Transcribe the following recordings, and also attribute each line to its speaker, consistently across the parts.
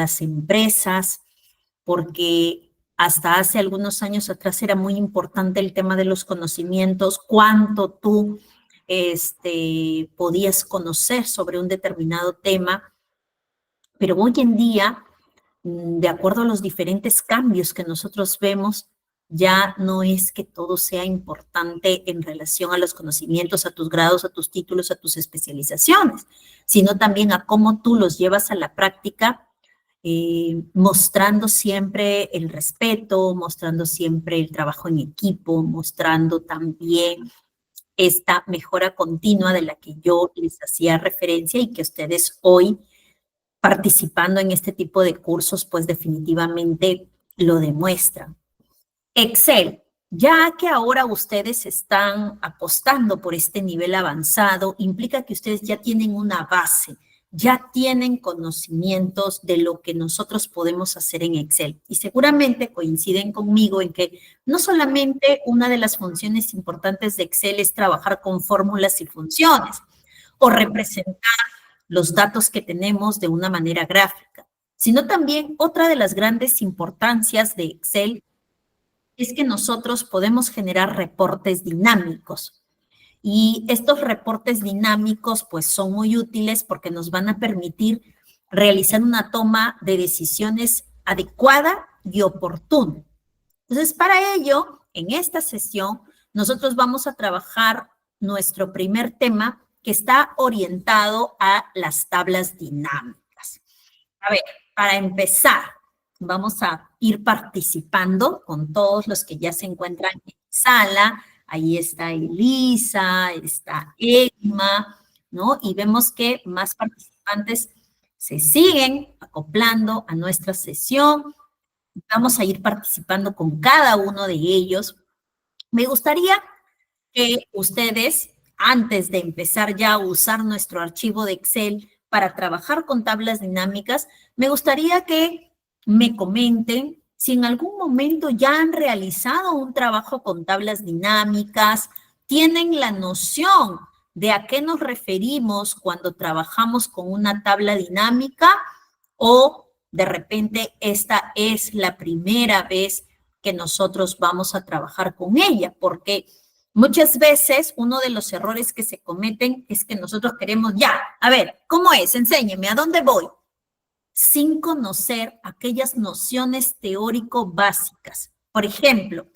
Speaker 1: las empresas, porque hasta hace algunos años atrás era muy importante el tema de los conocimientos, cuánto tú podías conocer sobre un determinado tema, pero hoy en día, de acuerdo a los diferentes cambios que nosotros vemos, ya no es que todo sea importante en relación a los conocimientos, a tus grados, a tus títulos, a tus especializaciones, sino también a cómo tú los llevas a la práctica, mostrando siempre el respeto, mostrando siempre el trabajo en equipo, mostrando también esta mejora continua de la que yo les hacía referencia y que ustedes hoy, participando en este tipo de cursos, pues definitivamente lo demuestran. Excel, ya que ahora ustedes están apostando por este nivel avanzado, implica que ustedes ya tienen una base, ya tienen conocimientos de lo que nosotros podemos hacer en Excel. Y seguramente coinciden conmigo en que no solamente una de las funciones importantes de Excel es trabajar con fórmulas y funciones o representar los datos que tenemos de una manera gráfica, sino también otra de las grandes importancias de Excel es que nosotros podemos generar reportes dinámicos. Y estos reportes dinámicos pues son muy útiles porque nos van a permitir realizar una toma de decisiones adecuada y oportuna. Entonces, para ello, en esta sesión, nosotros vamos a trabajar nuestro primer tema que está orientado a las tablas dinámicas. A ver, para empezar, vamos a ir participando con todos los que ya se encuentran en sala. Ahí está Elisa, está Emma, ¿no? Y vemos que más participantes se siguen acoplando a nuestra sesión. Vamos a ir participando con cada uno de ellos. Me gustaría que ustedes, antes de empezar ya a usar nuestro archivo de Excel para trabajar con tablas dinámicas, me gustaría que me comenten si en algún momento ya han realizado un trabajo con tablas dinámicas, tienen la noción de a qué nos referimos cuando trabajamos con una tabla dinámica o de repente esta es la primera vez que nosotros vamos a trabajar con ella, porque muchas veces uno de los errores que se cometen es que nosotros queremos ya, a ver, ¿cómo es? Enséñeme, ¿a dónde voy? Sin conocer aquellas nociones teórico básicas. Por ejemplo,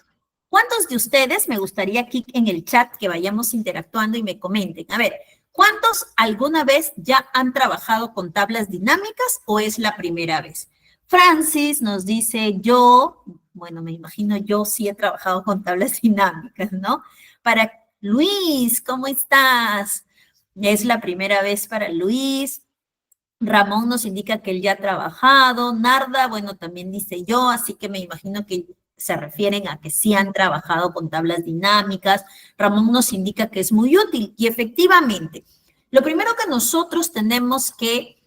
Speaker 1: ¿cuántos de ustedes, me gustaría aquí en el chat que vayamos interactuando y me comenten, a ver, ¿cuántos alguna vez ya han trabajado con tablas dinámicas o es la primera vez? Francis nos dice, yo, bueno, me imagino yo sí he trabajado con tablas dinámicas, ¿no? Para Luis, ¿cómo estás? Es la primera vez para Luis. Ramón nos indica que él ya ha trabajado. Narda, bueno, también dice yo, así que me imagino que se refieren a que sí han trabajado con tablas dinámicas. Ramón nos indica que es muy útil y efectivamente, lo primero que nosotros tenemos que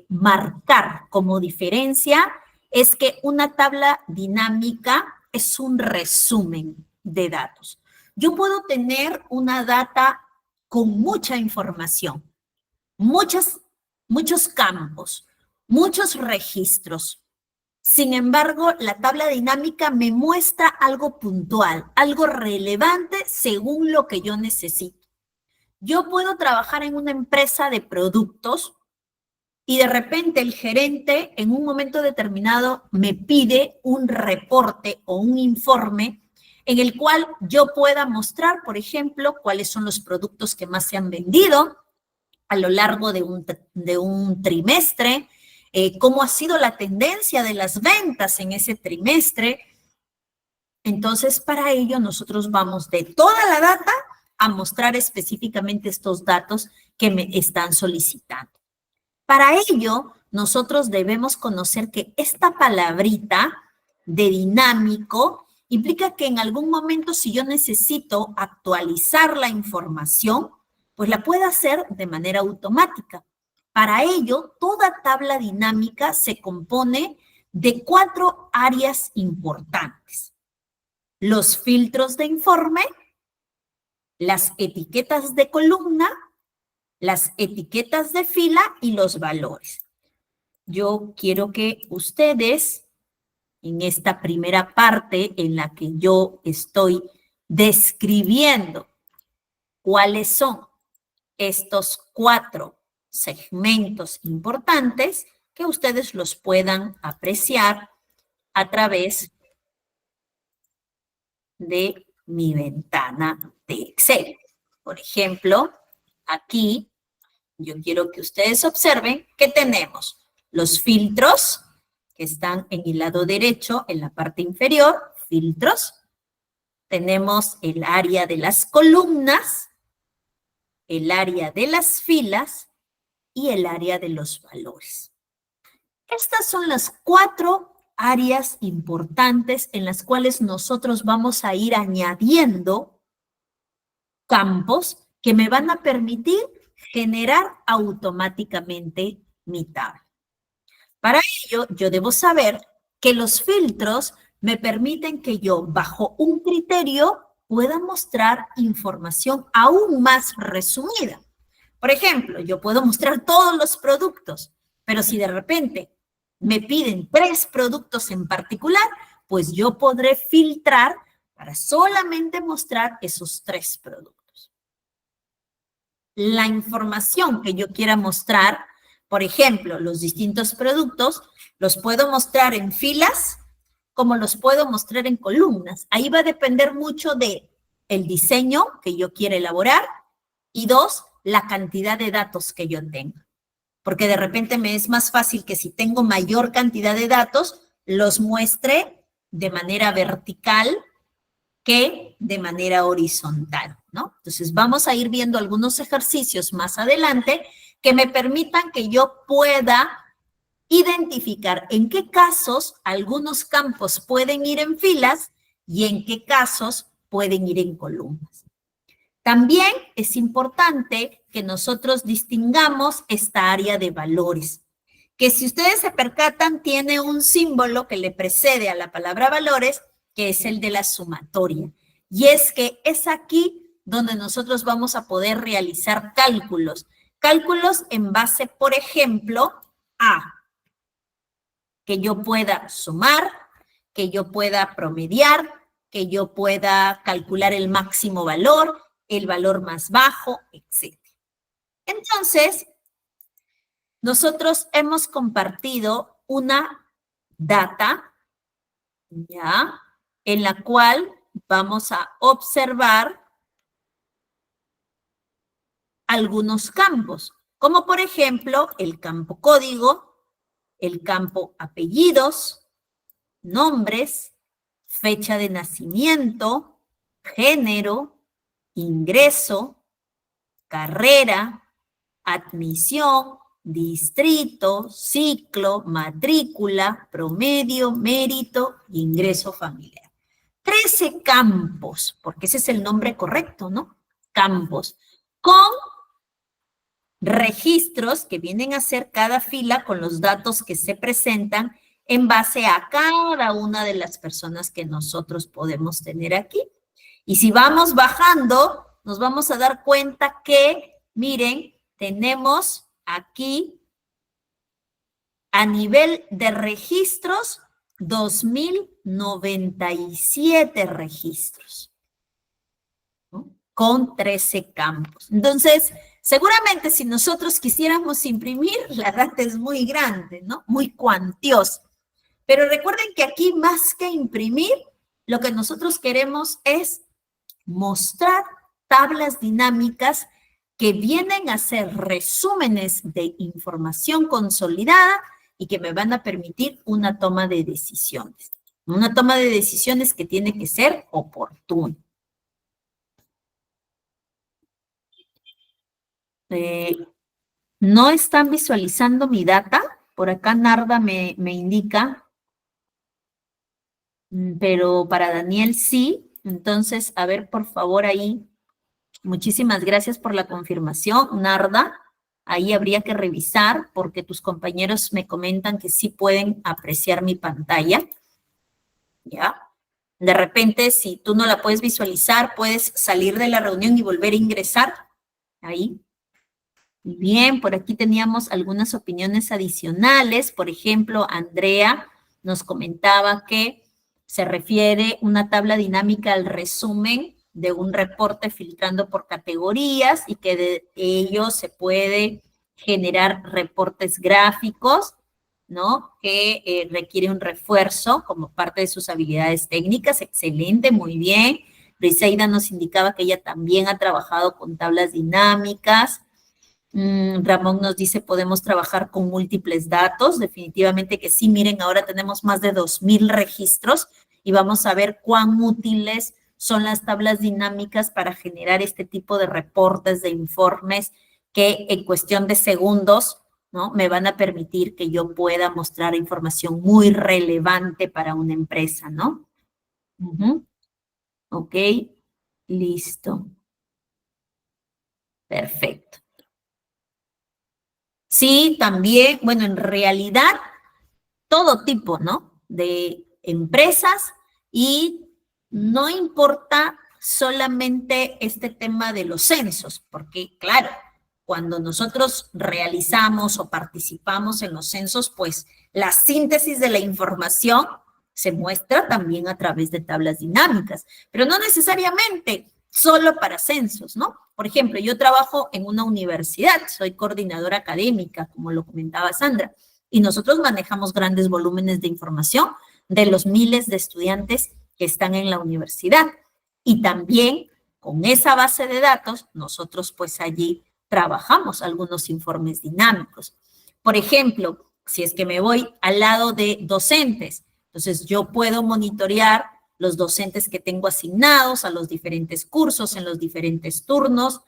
Speaker 1: marcar como diferencia es que una tabla dinámica es un resumen de datos. Yo puedo tener una data con mucha información, muchos campos, muchos registros. Sin embargo, la tabla dinámica me muestra algo puntual, algo relevante según lo que yo necesito. Yo puedo trabajar en una empresa de productos y de repente el gerente en un momento determinado me pide un reporte o un informe en el cual yo pueda mostrar, por ejemplo, cuáles son los productos que más se han vendido a lo largo de un trimestre, cómo ha sido la tendencia de las ventas en ese trimestre. Entonces, para ello nosotros vamos de toda la data a mostrar específicamente estos datos que me están solicitando. Para ello, nosotros debemos conocer que esta palabrita de dinámico implica que en algún momento si yo necesito actualizar la información, pues la puedo hacer de manera automática. Para ello, toda tabla dinámica se compone de 4 áreas importantes. Los filtros de informe, las etiquetas de columna, las etiquetas de fila y los valores. yo quiero que ustedes, en esta primera parte en la que yo estoy describiendo cuáles son estos 4 segmentos importantes, que ustedes los puedan apreciar a través de mi ventana de Excel. Por ejemplo, aquí yo quiero que ustedes observen que tenemos los filtros que están en el lado derecho, en la parte inferior, filtros. Tenemos el área de las columnas, el área de las filas y el área de los valores. Estas son las 4 áreas importantes en las cuales nosotros vamos a ir añadiendo campos que me van a permitir generar automáticamente mi tabla. Para ello, yo debo saber que los filtros me permiten que yo, bajo un criterio, pueda mostrar información aún más resumida. Por ejemplo, yo puedo mostrar todos los productos, pero si de repente me piden 3 productos en particular, pues yo podré filtrar para solamente mostrar esos 3 productos. La información que yo quiera mostrar, por ejemplo, los distintos productos, los puedo mostrar en filas como los puedo mostrar en columnas. Ahí va a depender mucho de el diseño que yo quiera elaborar y 2, la cantidad de datos que yo tenga. Porque de repente me es más fácil que si tengo mayor cantidad de datos, los muestre de manera vertical que de manera horizontal, ¿no? Entonces vamos a ir viendo algunos ejercicios más adelante que me permitan que yo pueda identificar en qué casos algunos campos pueden ir en filas y en qué casos pueden ir en columnas. También es importante que nosotros distingamos esta área de valores, que si ustedes se percatan tiene un símbolo que le precede a la palabra valores, que es el de la sumatoria. Y es que es aquí donde nosotros vamos a poder realizar cálculos. Cálculos en base, por ejemplo, a que yo pueda sumar, que yo pueda promediar, que yo pueda calcular el máximo valor, el valor más bajo, etc. Entonces, nosotros hemos compartido una data, ¿ya? En la cual vamos a observar algunos campos, como por ejemplo el campo código, el campo apellidos, nombres, fecha de nacimiento, género, ingreso, carrera, admisión, distrito, ciclo, matrícula, promedio, mérito y ingreso familiar. 13 campos, porque ese es el nombre correcto, ¿no? Campos, con registros que vienen a ser cada fila con los datos que se presentan en base a cada una de las personas que nosotros podemos tener aquí. Y si vamos bajando, nos vamos a dar cuenta que, miren, tenemos aquí a nivel de registros 2.097 registros, ¿no? Con 13 campos. Entonces, seguramente si nosotros quisiéramos imprimir, la data es muy grande, ¿no? Muy cuantiosa. Pero recuerden que aquí más que imprimir, lo que nosotros queremos es mostrar tablas dinámicas que vienen a ser resúmenes de información consolidada y que me van a permitir una toma de decisiones. Una toma de decisiones que tiene que ser oportuna. ¿No están visualizando mi data? Por acá Narda me indica, pero para Daniel sí. Entonces, a ver, por favor, ahí. Muchísimas gracias por la confirmación, Narda. Ahí habría que revisar porque tus compañeros me comentan que sí pueden apreciar mi pantalla. ¿Ya? De repente, si tú no la puedes visualizar, puedes salir de la reunión y volver a ingresar. Ahí. Bien, por aquí teníamos algunas opiniones adicionales. Por ejemplo, Andrea nos comentaba que se refiere una tabla dinámica al resumen de un reporte filtrando por categorías y que de ello se puede generar reportes gráficos, ¿no? Que requiere un refuerzo como parte de sus habilidades técnicas. Excelente, muy bien. Briseida nos indicaba que ella también ha trabajado con tablas dinámicas. Ramón nos dice, podemos trabajar con múltiples datos. Definitivamente que sí. Miren, ahora tenemos más de 2000 registros y vamos a ver cuán útiles son las tablas dinámicas para generar este tipo de reportes, de informes que en cuestión de segundos, ¿no? Me van a permitir que yo pueda mostrar información muy relevante para una empresa, ¿no? Ok, listo. Perfecto. Sí, también, bueno, en realidad todo tipo, ¿no? De empresas y no importa solamente este tema de los censos, porque claro, cuando nosotros realizamos o participamos en los censos, pues la síntesis de la información se muestra también a través de tablas dinámicas, pero no necesariamente solo para censos, ¿no? Por ejemplo, yo trabajo en una universidad, soy coordinadora académica, como lo comentaba Sandra, y nosotros manejamos grandes volúmenes de información de los miles de estudiantes que están en la universidad. Y también con esa base de datos, nosotros pues allí trabajamos algunos informes dinámicos. Por ejemplo, si es que me voy al lado de docentes, entonces yo puedo monitorear los docentes que tengo asignados a los diferentes cursos, en los diferentes turnos,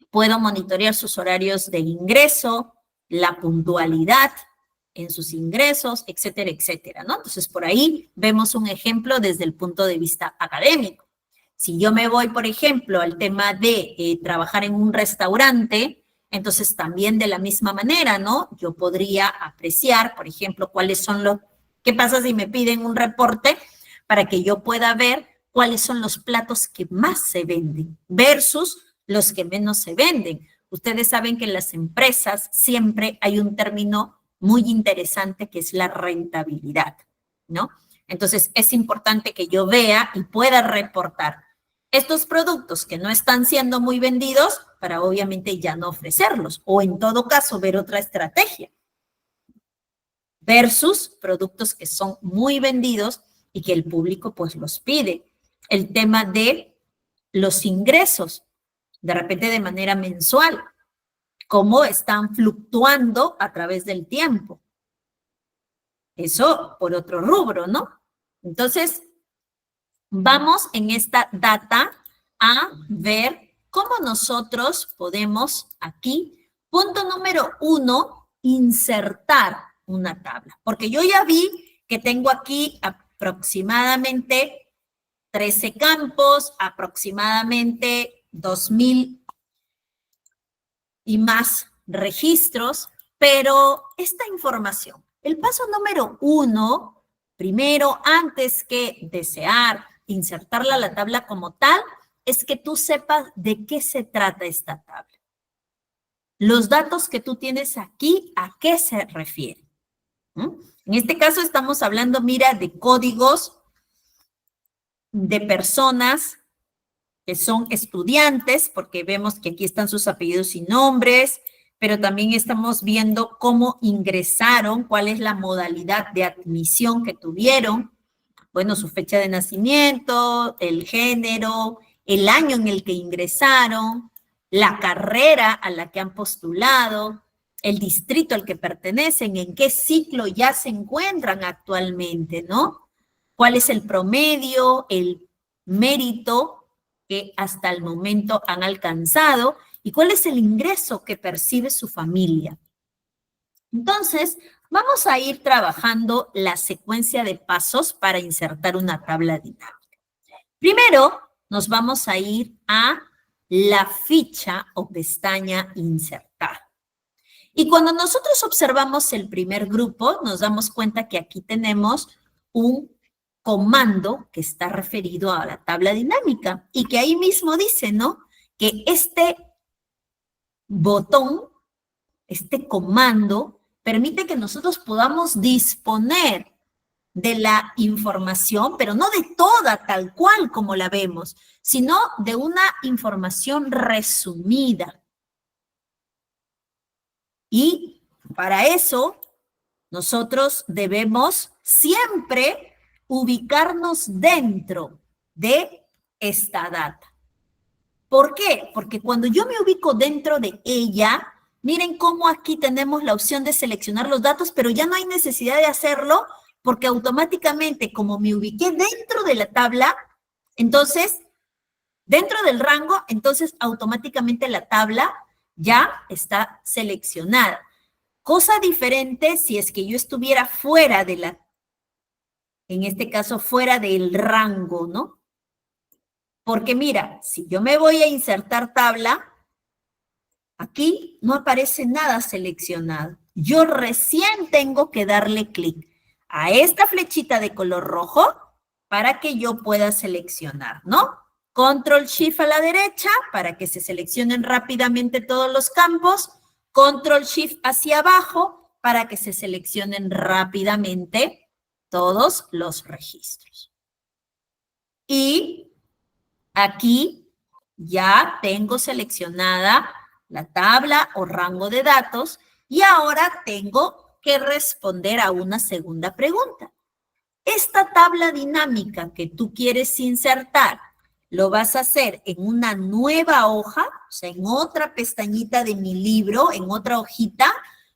Speaker 1: puedo monitorear sus horarios de ingreso, la puntualidad en sus ingresos, etcétera, etcétera, ¿no? Entonces, por ahí vemos un ejemplo desde el punto de vista académico. Si yo me voy, por ejemplo, al tema de trabajar en un restaurante, entonces también de la misma manera, ¿no? Yo podría apreciar, por ejemplo, cuáles son los, qué pasa si me piden un reporte para que yo pueda ver cuáles son los platos que más se venden versus los que menos se venden. Ustedes saben que en las empresas siempre hay un término muy interesante que es la rentabilidad, ¿no? Entonces, es importante que yo vea y pueda reportar estos productos que no están siendo muy vendidos para obviamente ya no ofrecerlos o en todo caso ver otra estrategia versus productos que son muy vendidos y que el público pues los pide. El tema de los ingresos, de repente de manera mensual, cómo están fluctuando a través del tiempo. Eso por otro rubro, ¿no? Entonces, vamos en esta data a ver cómo nosotros podemos aquí, punto número 1, insertar una tabla. Porque yo ya vi que tengo aquí aproximadamente 13 campos, aproximadamente 2000 y más registros, pero esta información, el paso número 1, primero, antes que desear insertarla a la tabla como tal, es que tú sepas de qué se trata esta tabla. Los datos que tú tienes aquí, ¿a qué se refieren? En este caso estamos hablando, mira, de códigos de personas que son estudiantes, porque vemos que aquí están sus apellidos y nombres, pero también estamos viendo cómo ingresaron, cuál es la modalidad de admisión que tuvieron, bueno, su fecha de nacimiento, el género, el año en el que ingresaron, la carrera a la que han postulado, el distrito al que pertenecen, en qué ciclo ya se encuentran actualmente, ¿no? ¿Cuál es el promedio, el mérito que hasta el momento han alcanzado y cuál es el ingreso que percibe su familia? Entonces, vamos a ir trabajando la secuencia de pasos para insertar una tabla dinámica. Primero, nos vamos a ir a la ficha o pestaña insertar. Y cuando nosotros observamos el primer grupo, nos damos cuenta que aquí tenemos un comando que está referido a la tabla dinámica y que ahí mismo dice, ¿no? Que este botón, este comando, permite que nosotros podamos disponer de la información, pero no de toda tal cual como la vemos, sino de una información resumida. Y para eso, nosotros debemos siempre ubicarnos dentro de esta data. ¿Por qué? Porque cuando yo me ubico dentro de ella, miren cómo aquí tenemos la opción de seleccionar los datos, pero ya no hay necesidad de hacerlo porque automáticamente, como me ubiqué dentro de la tabla, entonces, dentro del rango, entonces automáticamente la tabla ya está seleccionada. Cosa diferente si es que yo estuviera fuera de la, en este caso, fuera del rango, ¿no? Porque mira, si yo me voy a insertar tabla, aquí no aparece nada seleccionado. Yo recién tengo que darle clic a esta flechita de color rojo para que yo pueda seleccionar, ¿no? Control Shift a la derecha para que se seleccionen rápidamente todos los campos. Control Shift hacia abajo para que se seleccionen rápidamente todos los registros. Y aquí ya tengo seleccionada la tabla o rango de datos y ahora tengo que responder a una segunda pregunta. Esta tabla dinámica que tú quieres insertar, ¿lo vas a hacer en una nueva hoja, o sea, en otra pestañita de mi libro, en otra hojita,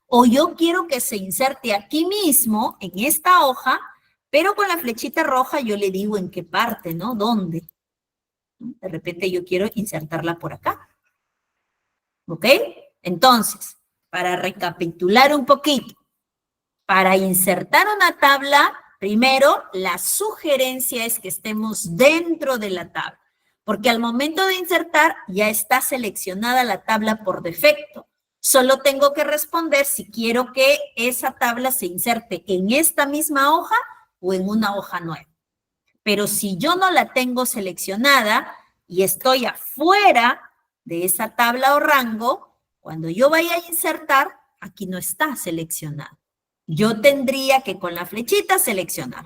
Speaker 1: o yo quiero que se inserte aquí mismo, en esta hoja, pero con la flechita roja yo le digo en qué parte, ¿no? ¿Dónde? De repente yo quiero insertarla por acá. ¿Ok? Entonces, para recapitular un poquito, para insertar una tabla, primero, la sugerencia es que estemos dentro de la tabla, porque al momento de insertar ya está seleccionada la tabla por defecto. Solo tengo que responder si quiero que esa tabla se inserte en esta misma hoja o en una hoja nueva. Pero si yo no la tengo seleccionada y estoy afuera de esa tabla o rango, cuando yo vaya a insertar, aquí no está seleccionado. Yo tendría que con la flechita seleccionar.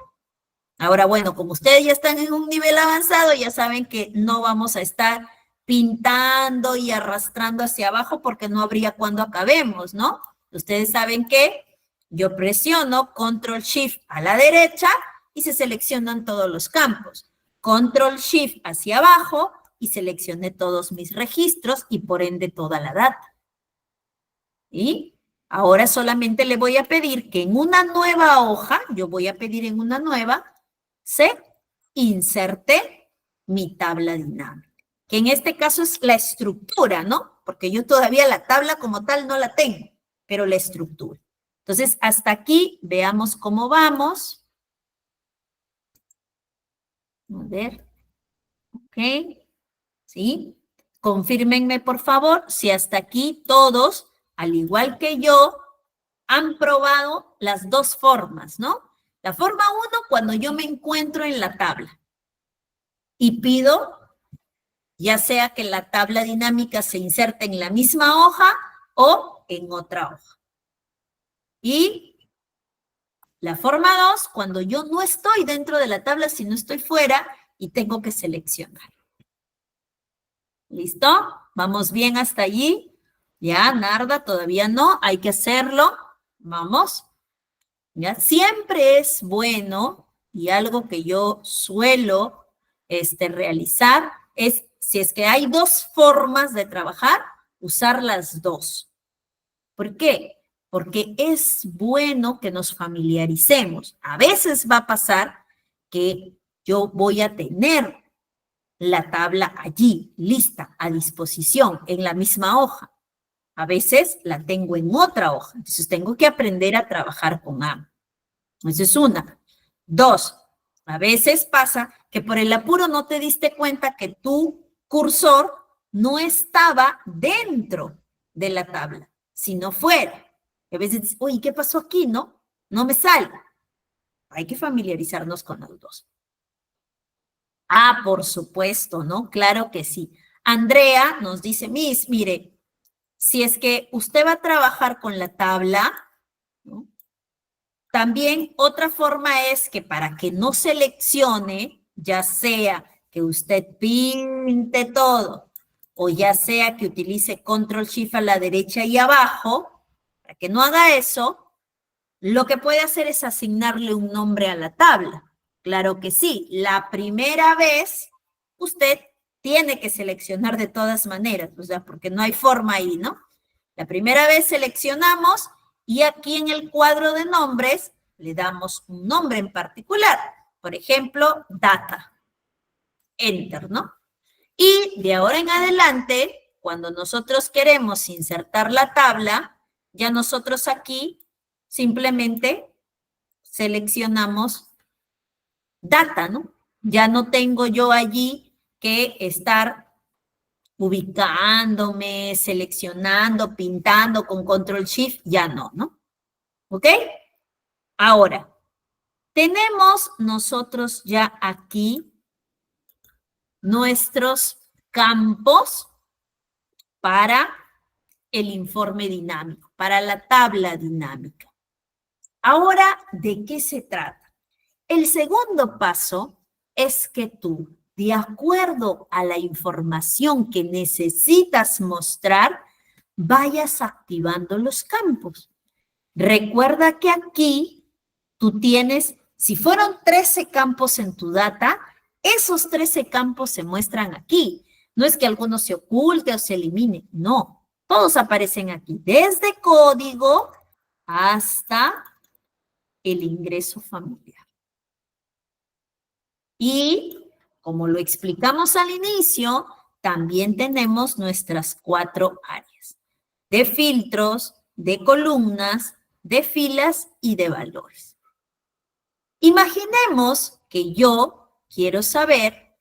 Speaker 1: Ahora, bueno, como ustedes ya están en un nivel avanzado, ya saben que no vamos a estar pintando y arrastrando hacia abajo porque no habría cuando acabemos, ¿no? Ustedes saben que yo presiono Control Shift a la derecha y se seleccionan todos los campos. Control Shift hacia abajo y seleccioné todos mis registros y por ende toda la data. ¿Y? Ahora solamente le voy a pedir que en una nueva hoja, yo voy a pedir en una nueva, se inserte mi tabla dinámica, que en este caso es la estructura, ¿no? Porque yo todavía la tabla como tal no la tengo, pero la estructura. Entonces, hasta aquí veamos cómo vamos. A ver, ok, ¿sí? Confírmenme, por favor, si hasta aquí todos, al igual que yo, han probado las dos formas, ¿no? La forma 1, cuando yo me encuentro en la tabla y pido, ya sea que la tabla dinámica se inserte en la misma hoja o en otra hoja. Y la forma 2, cuando yo no estoy dentro de la tabla, sino estoy fuera y tengo que seleccionar. ¿Listo? ¿Vamos bien hasta allí? Ya, Narda, todavía no, hay que hacerlo. Vamos. ¿Ya? Siempre es bueno, y algo que yo suelo realizar, es, si es que hay dos formas de trabajar, usar las dos. ¿Por qué? Porque es bueno que nos familiaricemos. A veces va a pasar que yo voy a tener la tabla allí, lista, a disposición, en la misma hoja. A veces la tengo en otra hoja, entonces tengo que aprender a trabajar con ambos. Esa es una. 2, a veces pasa que por el apuro no te diste cuenta que tu cursor no estaba dentro de la tabla, sino fuera. A veces dices, oye, ¿qué pasó aquí? No, no me sale. Hay que familiarizarnos con los dos. Ah, por supuesto, ¿no? Claro que sí. Andrea nos dice, Miss, mire, si es que usted va a trabajar con la tabla, ¿no? También otra forma es que para que no seleccione, ya sea que usted pinte todo o ya sea que utilice Control Shift a la derecha y abajo, para que no haga eso, lo que puede hacer es asignarle un nombre a la tabla. Claro que sí, la primera vez usted tiene que seleccionar de todas maneras, o sea, porque no hay forma ahí, ¿no? La primera vez seleccionamos y aquí en el cuadro de nombres le damos un nombre en particular. Por ejemplo, data. Enter, ¿no? Y de ahora en adelante, cuando nosotros queremos insertar la tabla, ya nosotros aquí simplemente seleccionamos data, ¿no? Ya no tengo yo allí que estar ubicándome, seleccionando, pintando con Control Shift, ya no, ¿no? ¿Ok? Ahora, tenemos nosotros ya aquí nuestros campos para el informe dinámico, para la tabla dinámica. Ahora, ¿de qué se trata? El segundo paso es que tú, de acuerdo a la información que necesitas mostrar, vayas activando los campos. Recuerda que aquí tú tienes, si fueron 13 campos en tu data, esos 13 campos se muestran aquí. No es que alguno se oculte o se elimine, no. Todos aparecen aquí, desde código hasta el ingreso familiar. Y como lo explicamos al inicio, también tenemos nuestras 4 áreas de filtros, de columnas, de filas y de valores. Imaginemos que yo quiero saber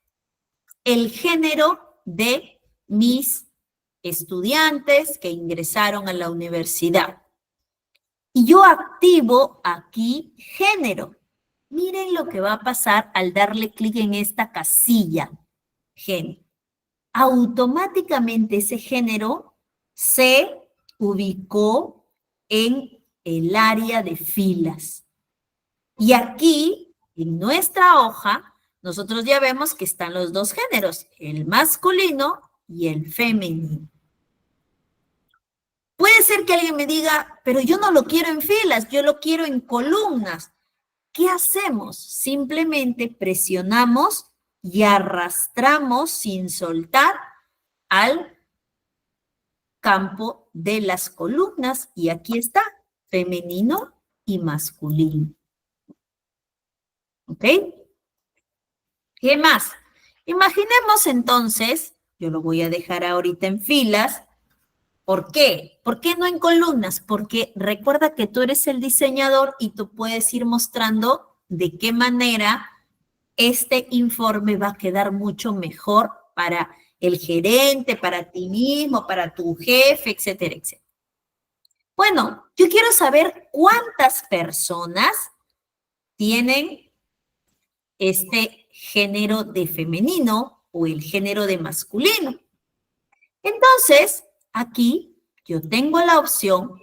Speaker 1: el género de mis estudiantes que ingresaron a la universidad. Y yo activo aquí género. Miren lo que va a pasar al darle clic en esta casilla, género. Automáticamente ese género se ubicó en el área de filas. Y aquí, en nuestra hoja, nosotros ya vemos que están los dos géneros, el masculino y el femenino. Puede ser que alguien me diga, pero yo no lo quiero en filas, yo lo quiero en columnas. ¿Qué hacemos? Simplemente presionamos y arrastramos sin soltar al campo de las columnas. Y aquí está, femenino y masculino. ¿Ok? ¿Qué más? Imaginemos entonces, yo lo voy a dejar ahorita en filas. ¿Por qué? ¿Por qué no en columnas? Porque recuerda que tú eres el diseñador y tú puedes ir mostrando de qué manera este informe va a quedar mucho mejor para el gerente, para ti mismo, para tu jefe, etcétera, etcétera. Bueno, yo quiero saber cuántas personas tienen este género de femenino o el género de masculino. Entonces, aquí yo tengo la opción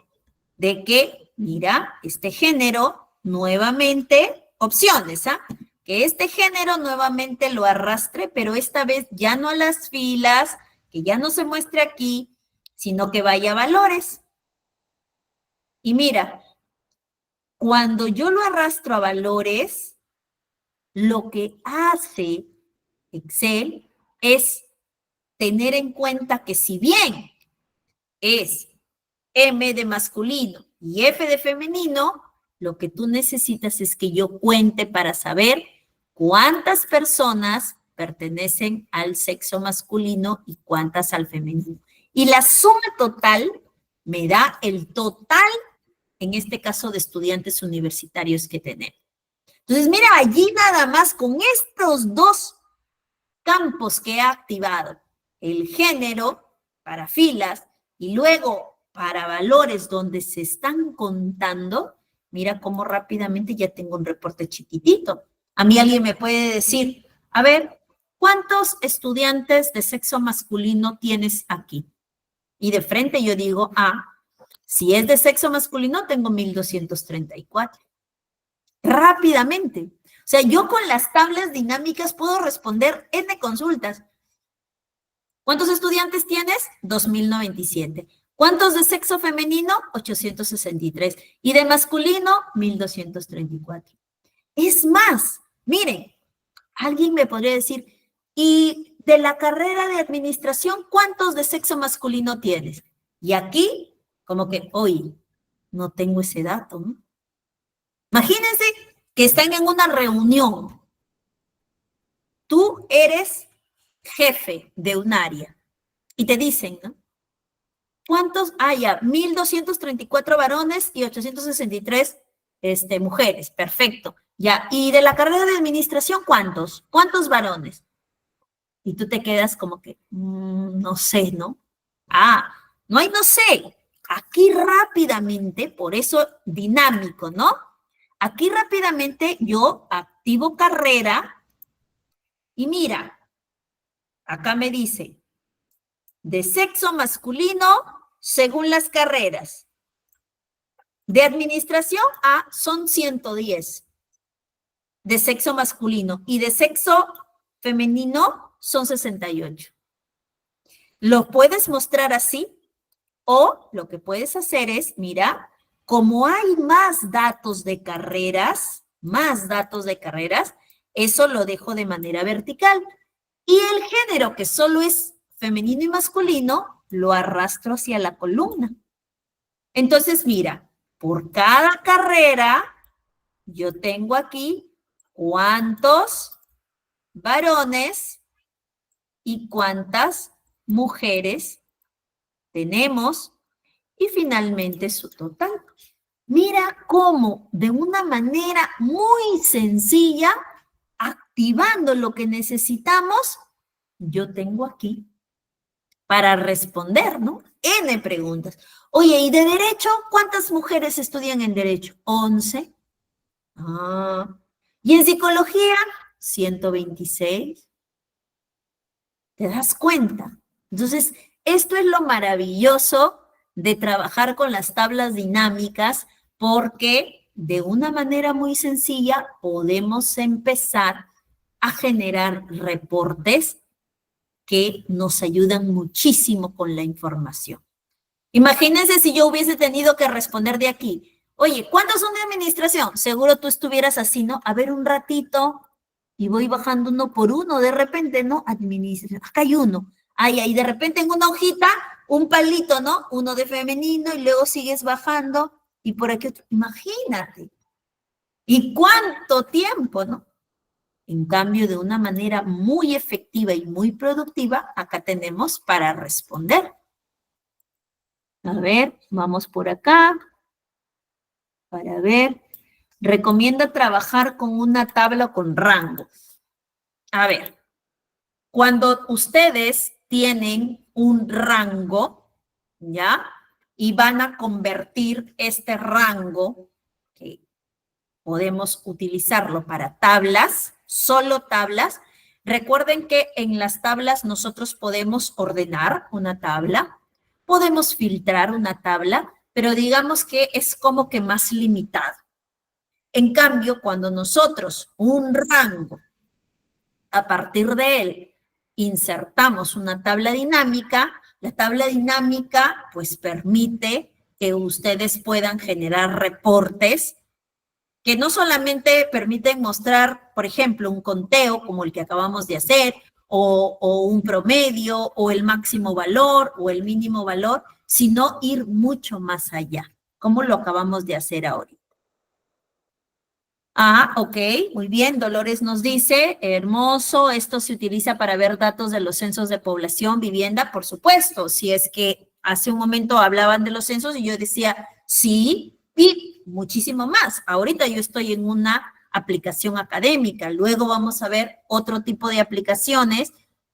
Speaker 1: de que, mira, este género nuevamente, opciones, ¿ah? Que este género nuevamente lo arrastre, pero esta vez ya no a las filas, que ya no se muestre aquí, sino que vaya a valores. Y mira, cuando yo lo arrastro a valores, lo que hace Excel es tener en cuenta que si bien es M de masculino y F de femenino, lo que tú necesitas es que yo cuente para saber cuántas personas pertenecen al sexo masculino y cuántas al femenino. Y la suma total me da el total, en este caso, de estudiantes universitarios que tenemos. Entonces, mira, allí nada más con estos dos campos que he activado, el género para filas y luego para valores donde se están contando, mira cómo rápidamente ya tengo un reporte chiquitito. A mí alguien me puede decir, a ver, ¿cuántos estudiantes de sexo masculino tienes aquí? Y de frente yo digo, si es de sexo masculino, tengo 1234. Rápidamente. O sea, yo con las tablas dinámicas puedo responder N consultas. ¿Cuántos estudiantes tienes? 2097. ¿Cuántos de sexo femenino? 863. Y de masculino, 1234. Es más, miren, alguien me podría decir, ¿y de la carrera de administración, cuántos de sexo masculino tienes? Y aquí, como que, oye, no tengo ese dato, ¿no? Imagínense que están en una reunión. Tú eres jefe de un área y te dicen, ¿no? ¿Cuántos hay? 1234 varones y 863 mujeres. Perfecto. Ya. ¿Y de la carrera de administración cuántos? ¿Cuántos varones? Y tú te quedas como que, no sé, ¿no? No hay no sé. Aquí rápidamente, por eso dinámico, ¿no? Aquí rápidamente yo activo carrera y mira, acá me dice, de sexo masculino según las carreras. De administración son 110 de sexo masculino y de sexo femenino son 68. Lo puedes mostrar así o lo que puedes hacer es, mira, como hay más datos de carreras, eso lo dejo de manera vertical. Y el género que solo es femenino y masculino, lo arrastro hacia la columna. Entonces, mira, por cada carrera, yo tengo aquí cuántos varones y cuántas mujeres tenemos y finalmente su total. Mira cómo de una manera muy sencilla, activando lo que necesitamos, yo tengo aquí para responder, ¿no? N preguntas. Oye, ¿y de derecho? ¿Cuántas mujeres estudian en derecho? 11. ¿Y en psicología? 126. ¿Te das cuenta? Entonces, esto es lo maravilloso de trabajar con las tablas dinámicas porque de una manera muy sencilla podemos empezar a generar reportes que nos ayudan muchísimo con la información. Imagínense si yo hubiese tenido que responder de aquí. Oye, ¿cuántos son de administración? Seguro tú estuvieras así, ¿no? A ver un ratito y voy bajando uno por uno. De repente, ¿no? Administración. Acá hay uno. Ahí, de repente en una hojita, un palito, ¿no? Uno de femenino y luego sigues bajando y por aquí otro. Imagínate. ¿Y cuánto tiempo, no? En cambio, de una manera muy efectiva y muy productiva, acá tenemos para responder. A ver, vamos por acá. Para ver. Recomienda trabajar con una tabla con rango. A ver, cuando ustedes tienen un rango, ¿ya? Y van a convertir este rango, que podemos utilizarlo para tablas, solo tablas. Recuerden que en las tablas nosotros podemos ordenar una tabla, podemos filtrar una tabla, pero digamos que es como que más limitado. En cambio, cuando nosotros un rango, a partir de él, insertamos una tabla dinámica, la tabla dinámica pues permite que ustedes puedan generar reportes que no solamente permiten mostrar, por ejemplo, un conteo como el que acabamos de hacer, o un promedio, o el máximo valor, o el mínimo valor, sino ir mucho más allá, como lo acabamos de hacer ahora. Ok, muy bien. Dolores nos dice, hermoso, esto se utiliza para ver datos de los censos de población, vivienda, por supuesto. Si es que hace un momento hablaban de los censos y yo decía, sí, y muchísimo más. Ahorita yo estoy en una aplicación académica, luego vamos a ver otro tipo de aplicaciones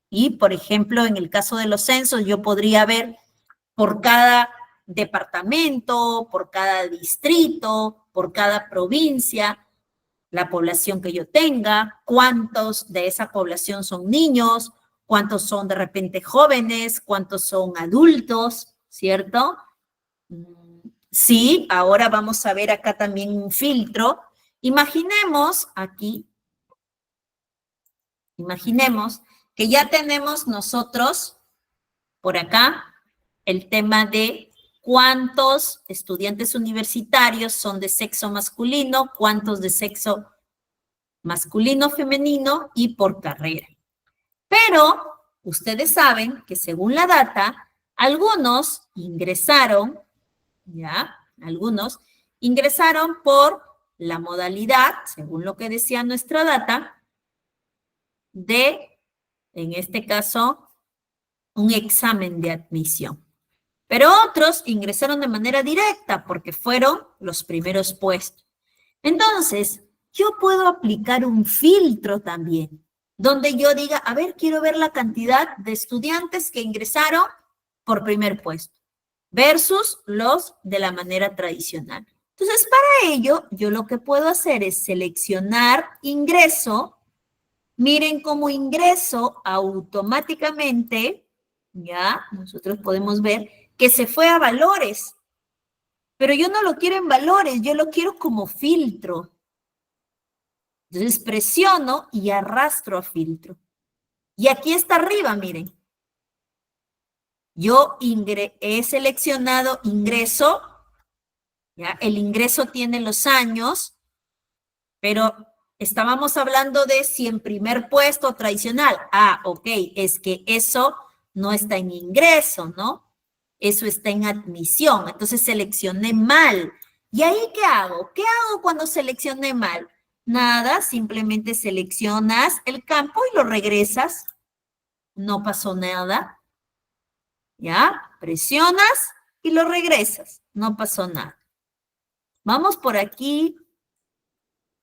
Speaker 1: y, por ejemplo, en el caso de los censos, yo podría ver por cada departamento, por cada distrito, por cada provincia, la población que yo tenga, cuántos de esa población son niños, cuántos son de repente jóvenes, cuántos son adultos. ¿cierto? Sí, ahora vamos a ver acá también un filtro. Imaginemos aquí, imaginemos que ya tenemos nosotros por acá el tema de cuántos estudiantes universitarios son de sexo masculino, cuántos de sexo masculino, femenino y por carrera. Pero ustedes saben que según la data, algunos ingresaron, ¿ya? Algunos ingresaron por la modalidad, según lo que decía nuestra data, de, en este caso, un examen de admisión. Pero otros ingresaron de manera directa porque fueron los primeros puestos. Entonces, yo puedo aplicar un filtro también, donde yo diga, a ver, quiero ver la cantidad de estudiantes que ingresaron por primer puesto versus los de la manera tradicional. Entonces, para ello, yo lo que puedo hacer es seleccionar ingreso. Miren cómo ingreso automáticamente, ya, nosotros podemos ver que se fue a valores, pero yo no lo quiero en valores, yo lo quiero como filtro. Entonces presiono y arrastro a filtro. Y aquí está arriba, miren. Yo he seleccionado ingreso, ¿ya? El ingreso tiene los años, pero estábamos hablando de si en primer puesto tradicional. Ah, ok, es que eso no está en ingreso, ¿no? Eso está en admisión. Entonces seleccioné mal. ¿Y ahí qué hago? ¿Qué hago cuando seleccioné mal? Nada, simplemente seleccionas el campo y lo regresas. No pasó nada. ¿Ya? Presionas y lo regresas. No pasó nada. Vamos por aquí.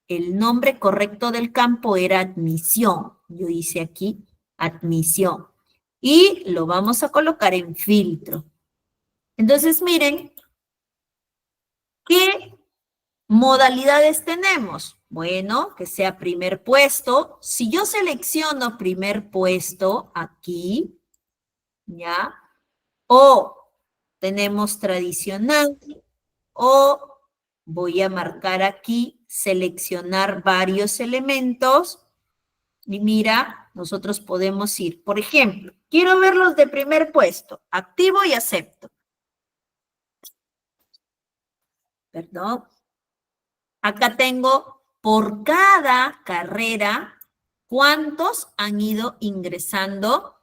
Speaker 1: El nombre correcto del campo era admisión. Yo hice aquí admisión. Y lo vamos a colocar en filtro. Entonces, miren, ¿qué modalidades tenemos? Bueno, que sea primer puesto. Si yo selecciono primer puesto aquí, ¿ya? O tenemos tradicional, o voy a marcar aquí, seleccionar varios elementos. Y mira, nosotros podemos ir, por ejemplo, quiero ver los de primer puesto, activo y acepto. Perdón. Acá tengo por cada carrera cuántos han ido ingresando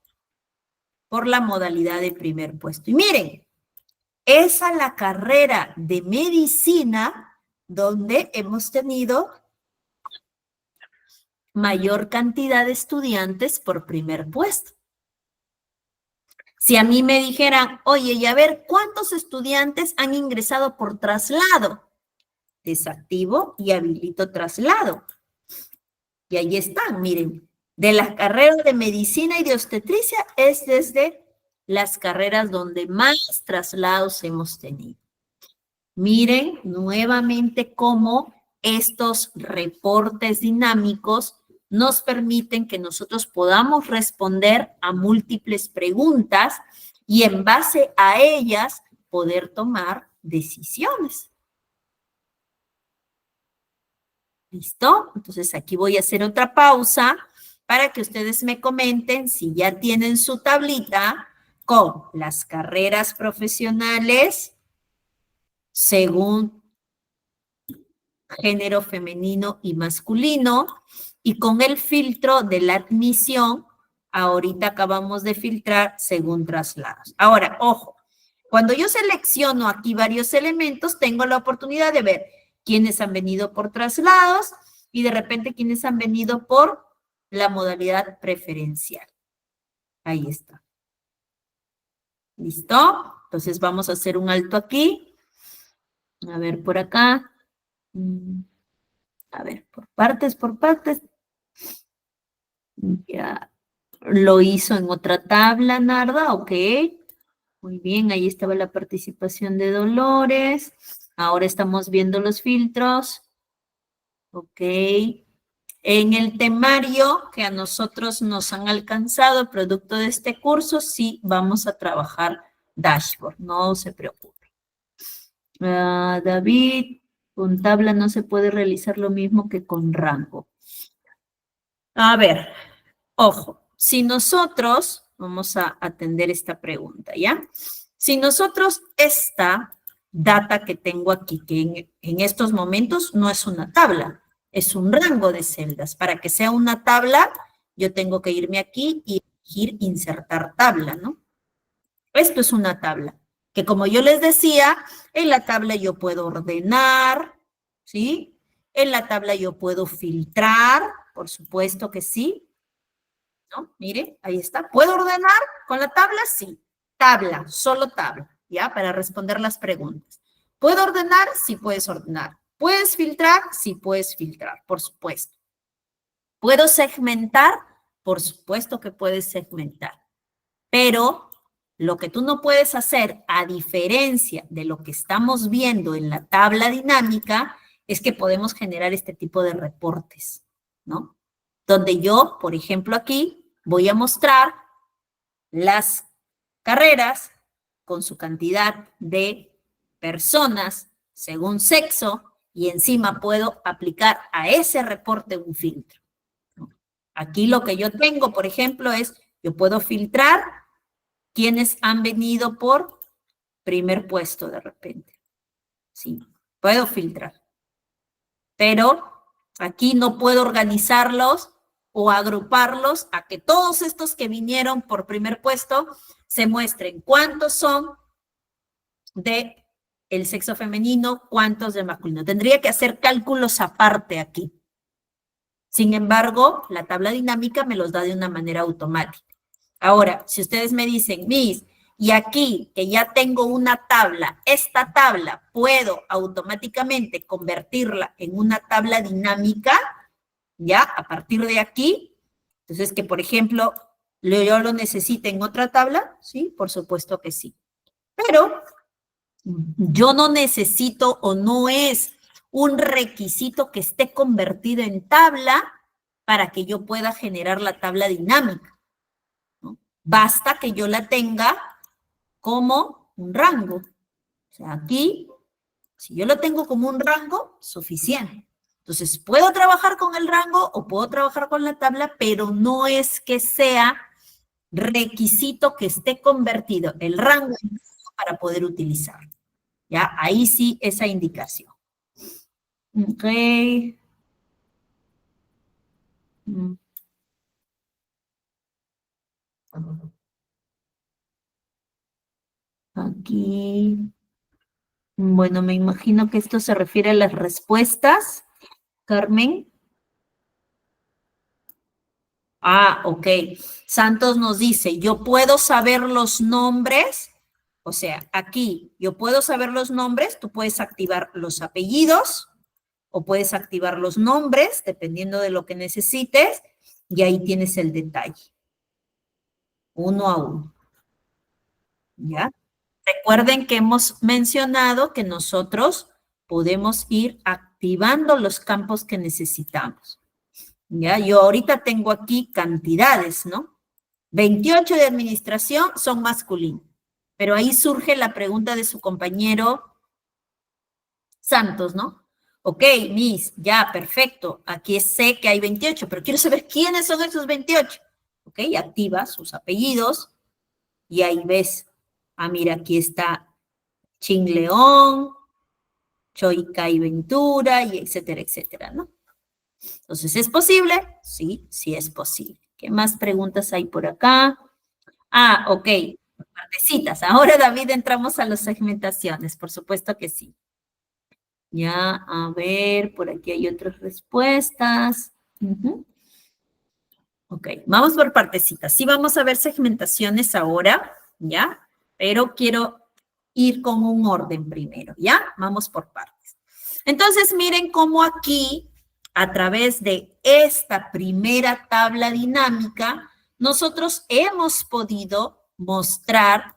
Speaker 1: por la modalidad de primer puesto. Y miren, esa es la carrera de medicina donde hemos tenido mayor cantidad de estudiantes por primer puesto. Si a mí me dijeran, oye, y a ver, ¿cuántos estudiantes han ingresado por traslado? Desactivo y habilito traslado. Y ahí están, miren, de las carreras de medicina y de obstetricia es desde las carreras donde más traslados hemos tenido. Miren nuevamente cómo estos reportes dinámicos nos permiten que nosotros podamos responder a múltiples preguntas y en base a ellas poder tomar decisiones. ¿Listo? Entonces aquí voy a hacer otra pausa para que ustedes me comenten si ya tienen su tablita con las carreras profesionales según género femenino y masculino y con el filtro de la admisión, ahorita acabamos de filtrar según traslados. Ahora, ojo, cuando yo selecciono aquí varios elementos, tengo la oportunidad de ver quiénes han venido por traslados y de repente quiénes han venido por la modalidad preferencial. Ahí está. ¿Listo? Entonces vamos a hacer un alto aquí. A ver, por acá. A ver, por partes, por partes. Ya lo hizo en otra tabla, Narda, ok. Muy bien, ahí estaba la participación de Dolores. Ahora estamos viendo los filtros. Ok. En el temario que a nosotros nos han alcanzado, producto de este curso, sí vamos a trabajar dashboard, no se preocupe. David, con tabla no se puede realizar lo mismo que con rango. A ver, ojo, si nosotros, vamos a atender esta pregunta, ¿ya? Si nosotros esta data que tengo aquí, que en estos momentos no es una tabla, es un rango de celdas. Para que sea una tabla, yo tengo que irme aquí y elegir insertar tabla, ¿no? Esto es una tabla, que como yo les decía, en la tabla yo puedo ordenar, ¿sí? En la tabla yo puedo filtrar, por supuesto que sí, ¿no? Mire, ahí está. ¿Puedo ordenar con la tabla? Sí. Tabla, solo tabla, ¿ya? Para responder las preguntas. ¿Puedo ordenar? Sí puedes ordenar. ¿Puedes filtrar? Sí puedes filtrar, por supuesto. ¿Puedo segmentar? Por supuesto que puedes segmentar. Pero lo que tú no puedes hacer, a diferencia de lo que estamos viendo en la tabla dinámica, es que podemos generar este tipo de reportes, ¿no? Donde yo, por ejemplo, aquí voy a mostrar las carreras con su cantidad de personas según sexo y encima puedo aplicar a ese reporte un filtro. Aquí lo que yo tengo, por ejemplo, es, yo puedo filtrar quienes han venido por primer puesto de repente. Sí, puedo filtrar. Pero aquí no puedo organizarlos o agruparlos a que todos estos que vinieron por primer puesto se muestren cuántos son de el sexo femenino, cuántos de masculino. Tendría que hacer cálculos aparte aquí. Sin embargo, la tabla dinámica me los da de una manera automática. Ahora, si ustedes me dicen, Miss, y aquí que ya tengo una tabla, esta tabla puedo automáticamente convertirla en una tabla dinámica, ya, a partir de aquí, entonces que por ejemplo, yo lo necesite en otra tabla, sí, por supuesto que sí. Pero yo no necesito o no es un requisito que esté convertido en tabla para que yo pueda generar la tabla dinámica, ¿no? Basta que yo la tenga como un rango. O sea, aquí, si yo lo tengo como un rango, suficiente. Entonces, puedo trabajar con el rango o puedo trabajar con la tabla, pero no es que sea requisito que esté convertido el rango para poder utilizarlo. ¿Ya? Ahí sí, esa indicación. Ok. Aquí. Bueno, me imagino que esto se refiere a las respuestas, Carmen. Ah, ok. Santos nos dice, yo puedo saber los nombres, o sea, aquí yo puedo saber los nombres, tú puedes activar los apellidos o puedes activar los nombres, dependiendo de lo que necesites, y ahí tienes el detalle, uno a uno, ¿ya? Recuerden que hemos mencionado que nosotros podemos ir activando los campos que necesitamos, ¿ya? Yo ahorita tengo aquí cantidades, ¿no? 28 de administración son masculinos. Pero ahí surge la pregunta de su compañero Santos, ¿no? Ok, Miss, ya, perfecto. Aquí sé que hay 28, pero quiero saber quiénes son esos 28. Ok, activa sus apellidos y ahí ves. Ah, mira, aquí está Chin León, Choi Kai Ventura, y etcétera, etcétera, ¿no? Entonces, ¿es posible? Sí, sí es posible. ¿Qué más preguntas hay por acá? Ah, ok, partecitas. Ahora, David, entramos a las segmentaciones, por supuesto que sí. Ya, a ver, por aquí hay otras respuestas. Ok, vamos por partecitas. Sí, vamos a ver segmentaciones ahora, ¿ya? Pero quiero ir con un orden primero, ¿ya? Vamos por partes. Entonces, miren cómo aquí, a través de esta primera tabla dinámica, nosotros hemos podido mostrar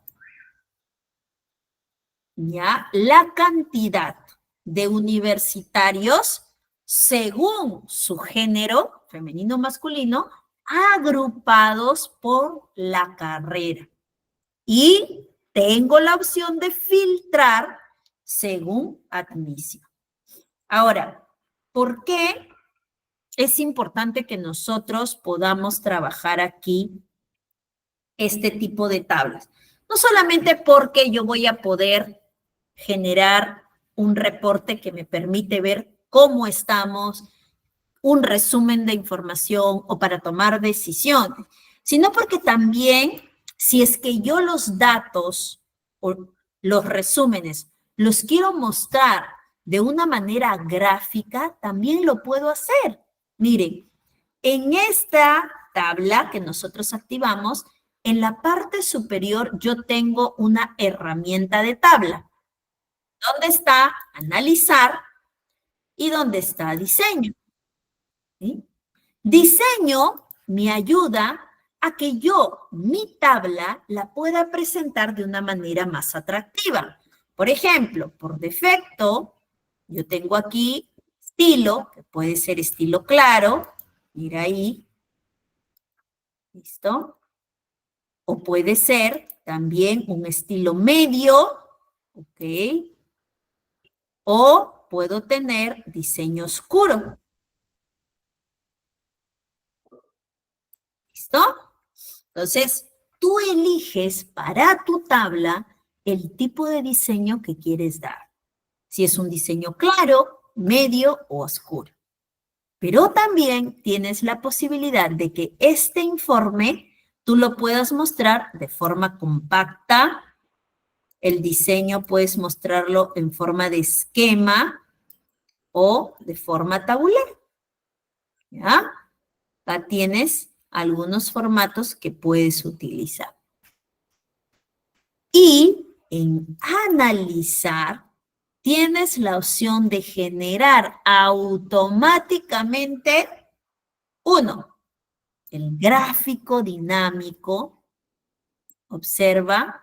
Speaker 1: ya la cantidad de universitarios según su género, femenino o masculino, agrupados por la carrera. Y tengo la opción de filtrar según admisión. Ahora, ¿por qué es importante que nosotros podamos trabajar aquí este tipo de tablas? No solamente porque yo voy a poder generar un reporte que me permite ver cómo estamos, un resumen de información o para tomar decisiones, sino porque también si es que yo los datos o los resúmenes los quiero mostrar de una manera gráfica, también lo puedo hacer. Miren, en esta tabla que nosotros activamos, en la parte superior yo tengo una herramienta de tabla, donde está analizar y donde está diseño. ¿Sí? Diseño me ayuda a que yo, mi tabla, la pueda presentar de una manera más atractiva. Por ejemplo, por defecto, yo tengo aquí estilo, que puede ser estilo claro, mira ahí, ¿listo? O puede ser también un estilo medio, ¿ok? O puedo tener diseño oscuro, ¿listo? Entonces, tú eliges para tu tabla el tipo de diseño que quieres dar. Si es un diseño claro, medio o oscuro. Pero también tienes la posibilidad de que este informe tú lo puedas mostrar de forma compacta. El diseño puedes mostrarlo en forma de esquema o de forma tabular. ¿Ya? Acá tienes algunos formatos que puedes utilizar. Y en analizar, tienes la opción de generar automáticamente, uno, el gráfico dinámico. Observa,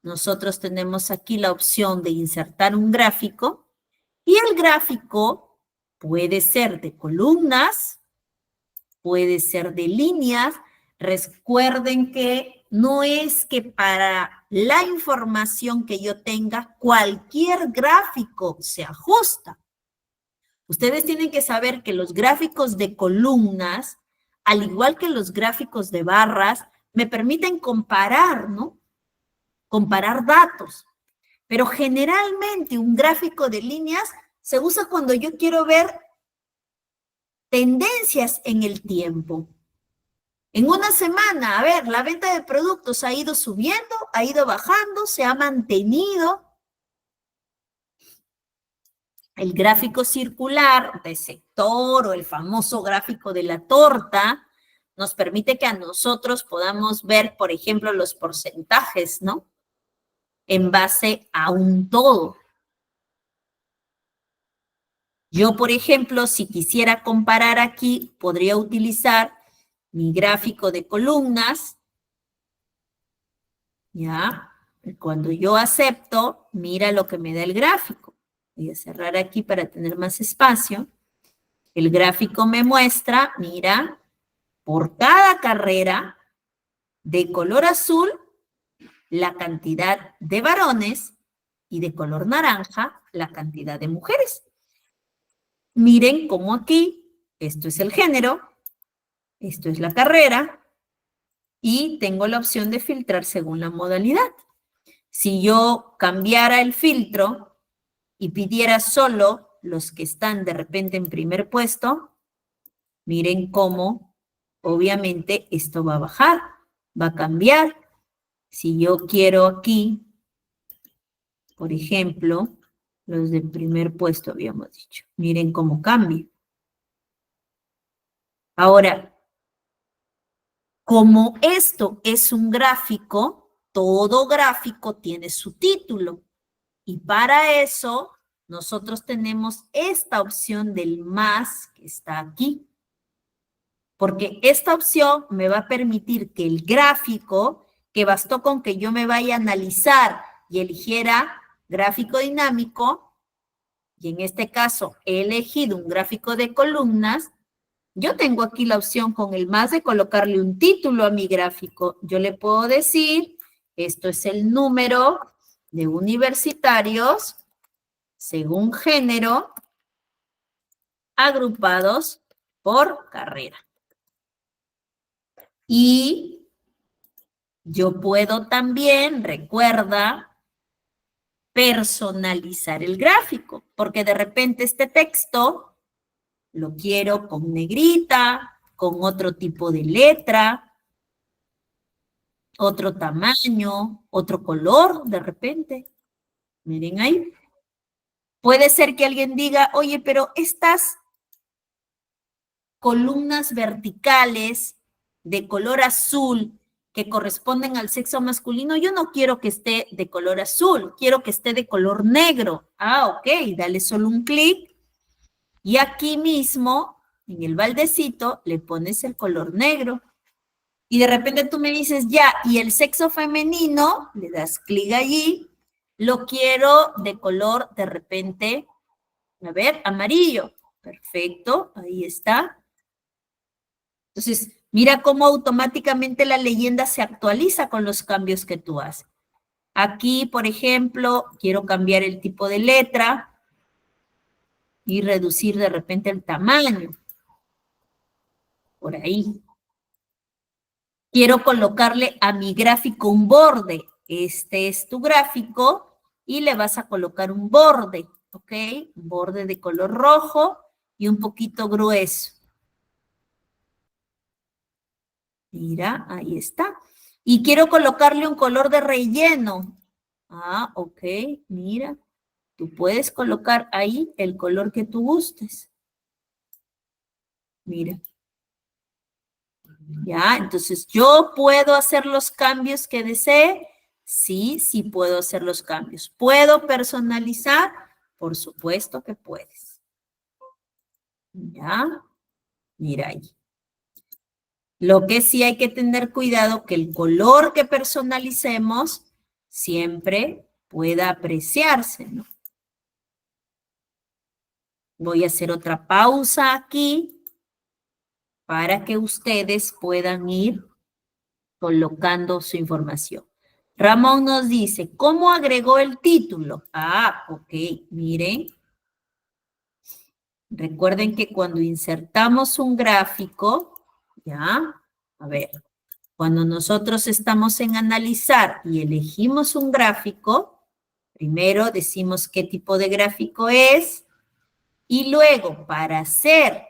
Speaker 1: nosotros tenemos aquí la opción de insertar un gráfico y el gráfico puede ser de columnas, puede ser de líneas. Recuerden que no es que para la información que yo tenga, cualquier gráfico se ajusta. Ustedes tienen que saber que los gráficos de columnas, al igual que los gráficos de barras, me permiten comparar, ¿no? Comparar datos. Pero generalmente un gráfico de líneas se usa cuando yo quiero ver tendencias en el tiempo. En una semana, a ver, la venta de productos ha ido subiendo, ha ido bajando, se ha mantenido. El gráfico circular de sector o el famoso gráfico de la torta nos permite que a nosotros podamos ver, por ejemplo, los porcentajes, ¿no? En base a un todo. Yo, por ejemplo, si quisiera comparar aquí, podría utilizar mi gráfico de columnas, ¿ya? Cuando yo acepto, mira lo que me da el gráfico. Voy a cerrar aquí para tener más espacio. El gráfico me muestra, mira, por cada carrera de color azul, la cantidad de varones y de color naranja, la cantidad de mujeres. Miren cómo aquí, esto es el género, esto es la carrera, y tengo la opción de filtrar según la modalidad. Si yo cambiara el filtro y pidiera solo los que están de repente en primer puesto, miren cómo, obviamente, esto va a bajar, va a cambiar. Si yo quiero aquí, por ejemplo, los de primer puesto habíamos dicho, miren cómo cambia. Ahora, como esto es un gráfico, todo gráfico tiene su título. Y para eso, nosotros tenemos esta opción del más que está aquí. Porque esta opción me va a permitir que el gráfico, que bastó con que yo me vaya a analizar y eligiera gráfico dinámico, y en este caso he elegido un gráfico de columnas, yo tengo aquí la opción con el más de colocarle un título a mi gráfico. Yo le puedo decir, Esto es el número de universitarios según género, agrupados por carrera. Y yo puedo también, recuerda, personalizar el gráfico, porque de repente este texto lo quiero con negrita, con otro tipo de letra, otro tamaño, otro color, de repente. Miren ahí. Puede ser que alguien diga, oye, pero estas columnas verticales de color azul que corresponden al sexo masculino, yo no quiero que esté de color azul, quiero que esté de color negro. Ah, ok, dale solo un clic y aquí mismo, en el baldecito, le pones el color negro. Y de repente tú me dices, ya, y el sexo femenino, le das clic allí, lo quiero de color, de repente, a ver, amarillo. Perfecto, ahí está. Entonces, mira cómo automáticamente la leyenda se actualiza con los cambios que tú haces. Aquí, por ejemplo, quiero cambiar el tipo de letra y reducir de repente el tamaño. Por ahí. Quiero colocarle a mi gráfico un borde. Este es tu gráfico y le vas a colocar un borde, ¿ok? Un borde de color rojo y un poquito grueso. Mira, ahí está. Y quiero colocarle un color de relleno. Ah, ok, mira. Tú puedes colocar ahí el color que tú gustes. Mira. Ya, entonces yo puedo hacer los cambios que desee. Sí, sí puedo hacer los cambios. ¿Puedo personalizar? Por supuesto que puedes. Ya, mira ahí. Lo que sí hay que tener cuidado que el color que personalicemos siempre pueda apreciarse, ¿no? Voy a hacer otra pausa aquí para que ustedes puedan ir colocando su información. Ramón nos dice, ¿cómo agregó el título? Ah, ok, miren. Recuerden que cuando insertamos un gráfico, ¿ya? A ver, cuando nosotros estamos en analizar y elegimos un gráfico, primero decimos qué tipo de gráfico es y luego para hacer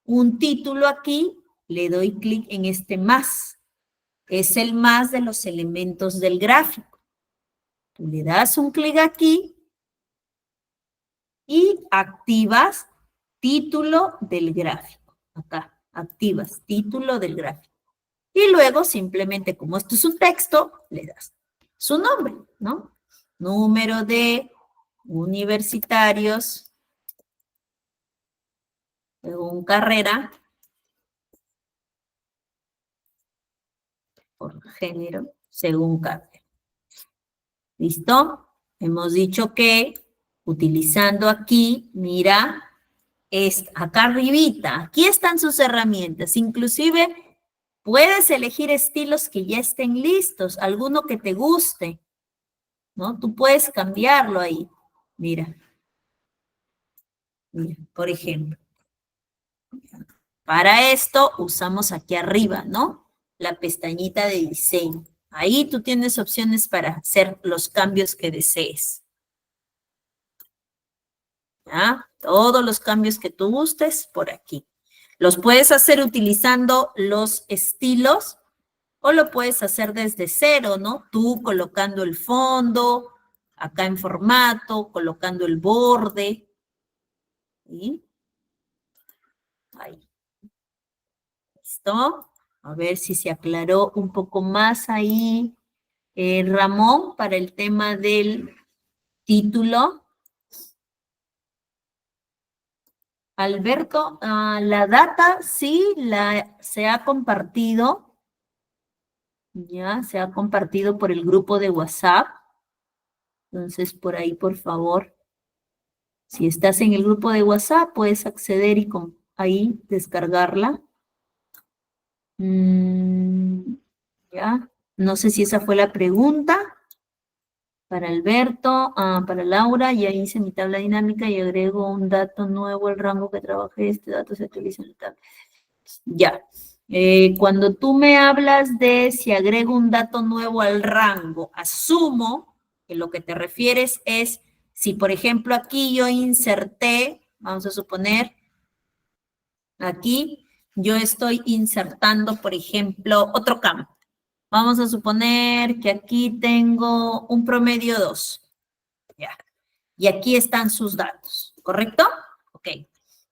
Speaker 1: un título aquí, le doy clic en este más. Es el más de los elementos del gráfico. Tú le das un clic aquí y activas título del gráfico. Acá, activas título del gráfico. Y luego simplemente, como esto es un texto, le das su nombre, ¿no? Número de universitarios según carrera, por género, según carrera. ¿Listo? Hemos dicho que utilizando aquí, mira, es acá arribita, aquí están sus herramientas, inclusive puedes elegir estilos que ya estén listos, alguno que te guste, ¿no? Tú puedes cambiarlo ahí, mira, mira, por ejemplo. Para esto usamos aquí arriba, ¿no? La pestañita de diseño. Ahí tú tienes opciones para hacer los cambios que desees. ¿Ya? Todos los cambios que tú gustes por aquí. Los puedes hacer utilizando los estilos o lo puedes hacer desde cero, ¿no? Tú colocando el fondo, acá en formato, colocando el borde. ¿Sí? Ahí. ¿Listo? A ver si se aclaró un poco más ahí, Ramón, para el tema del título. Alberto, la data sí se ha compartido, ya se ha compartido por el grupo de WhatsApp. Entonces, por ahí, por favor, si estás en el grupo de WhatsApp, puedes acceder y ahí descargarla. Ya. No sé si esa fue la pregunta. Para Alberto, para Laura, ya hice mi tabla dinámica y agrego un dato nuevo al rango que trabajé. Este dato se actualiza en la tabla. Ya. Cuando tú me hablas de si agrego un dato nuevo al rango, asumo que lo que te refieres es si, por ejemplo, aquí yo inserté, vamos a suponer, aquí yo estoy insertando, por ejemplo, otro campo. Vamos a suponer que aquí tengo un promedio 2. Ya. Y aquí están sus datos, ¿correcto? Ok.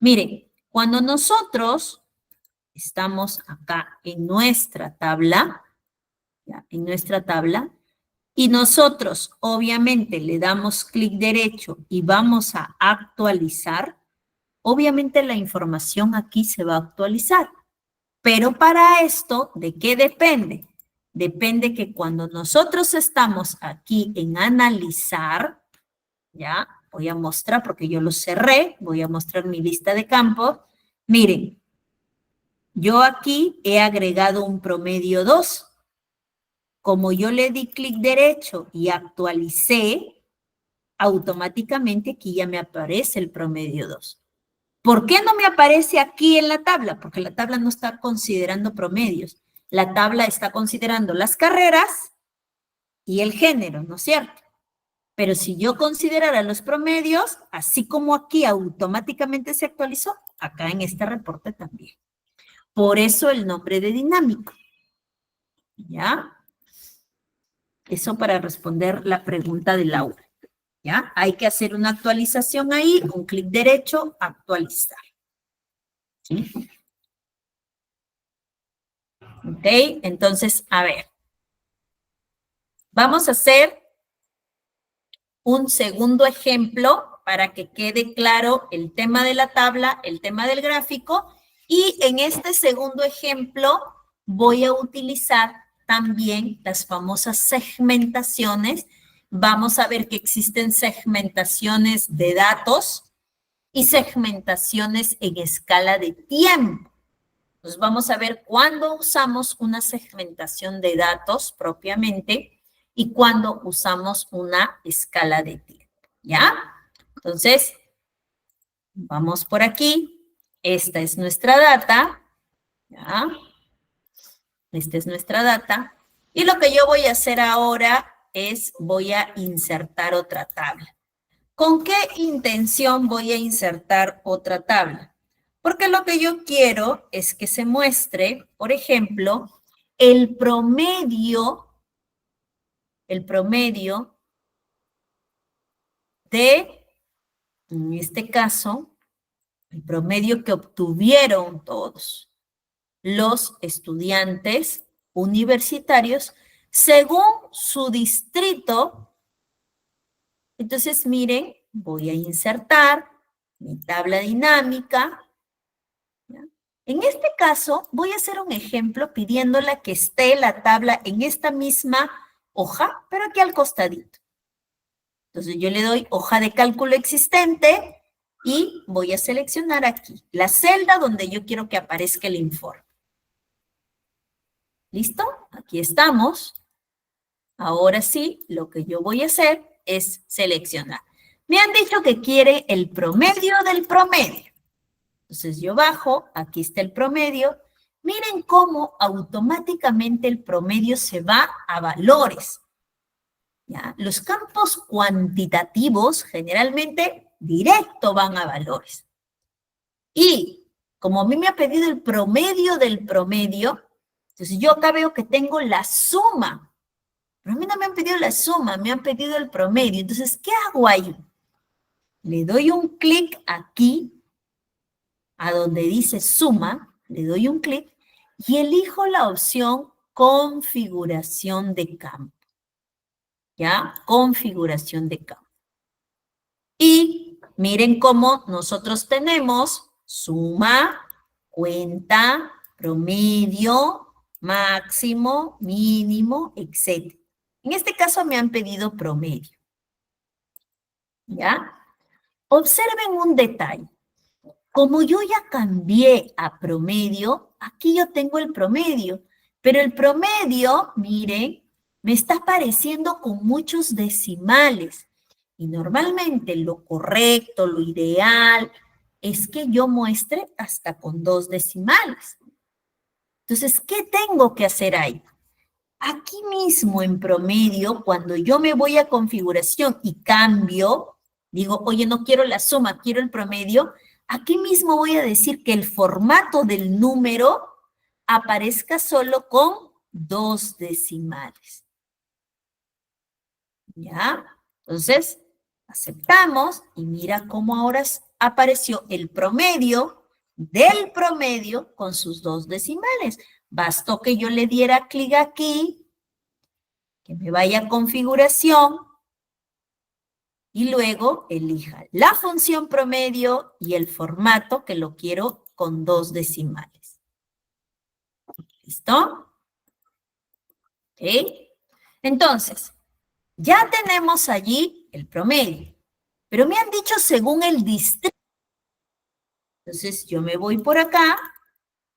Speaker 1: Miren, cuando nosotros estamos acá en nuestra tabla, ¿ya? En nuestra tabla, y nosotros obviamente le damos clic derecho y vamos a actualizar, obviamente la información aquí se va a actualizar. Pero para esto, ¿de qué depende? Depende que cuando nosotros estamos aquí en analizar, ¿ya? Voy a mostrar, porque yo lo cerré, voy a mostrar mi lista de campos. Miren, yo aquí he agregado un promedio 2. Como yo le di clic derecho y actualicé, automáticamente aquí ya me aparece el promedio 2. ¿Por qué no me aparece aquí en la tabla? Porque la tabla no está considerando promedios. La tabla está considerando las carreras y el género, ¿no es cierto? Pero si yo considerara los promedios, así como aquí automáticamente se actualizó, acá en este reporte también. Por eso el nombre de dinámico. ¿Ya? Eso para responder la pregunta de Laura. ¿Ya? Hay que hacer una actualización ahí, un clic derecho, actualizar. ¿Sí? ¿Ok? Entonces, a ver. Vamos a hacer un segundo ejemplo para que quede claro el tema de la tabla, el tema del gráfico, y en este segundo ejemplo voy a utilizar también las famosas segmentaciones. Vamos a ver que existen segmentaciones de datos y segmentaciones en escala de tiempo. Entonces vamos a ver cuándo usamos una segmentación de datos propiamente y cuándo usamos una escala de tiempo, ¿ya? Entonces, vamos por aquí. Esta es nuestra data, ¿ya? Esta es nuestra data. Y lo que yo voy a hacer ahora es, voy a insertar otra tabla. ¿Con qué intención voy a insertar otra tabla? Porque lo que yo quiero es que se muestre, por ejemplo, el promedio de, en este caso, el promedio que obtuvieron todos los estudiantes universitarios según su distrito. Entonces, miren, voy a insertar mi tabla dinámica. ¿Ya? En este caso, voy a hacer un ejemplo pidiéndola que esté la tabla en esta misma hoja, pero aquí al costadito. Entonces, yo le doy hoja de cálculo existente y voy a seleccionar aquí la celda donde yo quiero que aparezca el informe. ¿Listo? Aquí estamos. Ahora sí, lo que yo voy a hacer es seleccionar. Me han dicho que quiere el promedio del promedio. Entonces yo bajo, aquí está el promedio. Miren cómo automáticamente el promedio se va a valores. ¿Ya? Los campos cuantitativos generalmente directo van a valores. Y como a mí me ha pedido el promedio del promedio, entonces yo acá veo que tengo la suma. Pero a mí no me han pedido la suma, me han pedido el promedio. Entonces, ¿qué hago ahí? Le doy un clic aquí, a donde dice suma, le doy un clic y elijo la opción configuración de campo. ¿Ya? Configuración de campo. Y miren cómo nosotros tenemos suma, cuenta, promedio, máximo, mínimo, etc. En este caso me han pedido promedio. ¿Ya? Observen un detalle. Como yo ya cambié a promedio, aquí yo tengo el promedio, Pero el promedio, miren, me está apareciendo con muchos decimales. Y normalmente lo correcto, lo ideal, es que yo muestre hasta con 2 decimales. Entonces, ¿qué tengo que hacer ahí? Aquí mismo en promedio, cuando yo me voy a configuración y cambio, digo, oye, no quiero la suma, quiero el promedio, aquí mismo voy a decir que el formato del número aparezca solo con 2 decimales. ¿Ya? Entonces, aceptamos y mira cómo ahora apareció el promedio del promedio con sus 2 decimales. Bastó que yo le diera clic aquí, que me vaya a configuración y luego elija la función promedio y el formato que lo quiero con 2 decimales. ¿Listo? ¿Ok? Entonces, ya tenemos allí el promedio, pero me han dicho según el distrito. Entonces, yo me voy por acá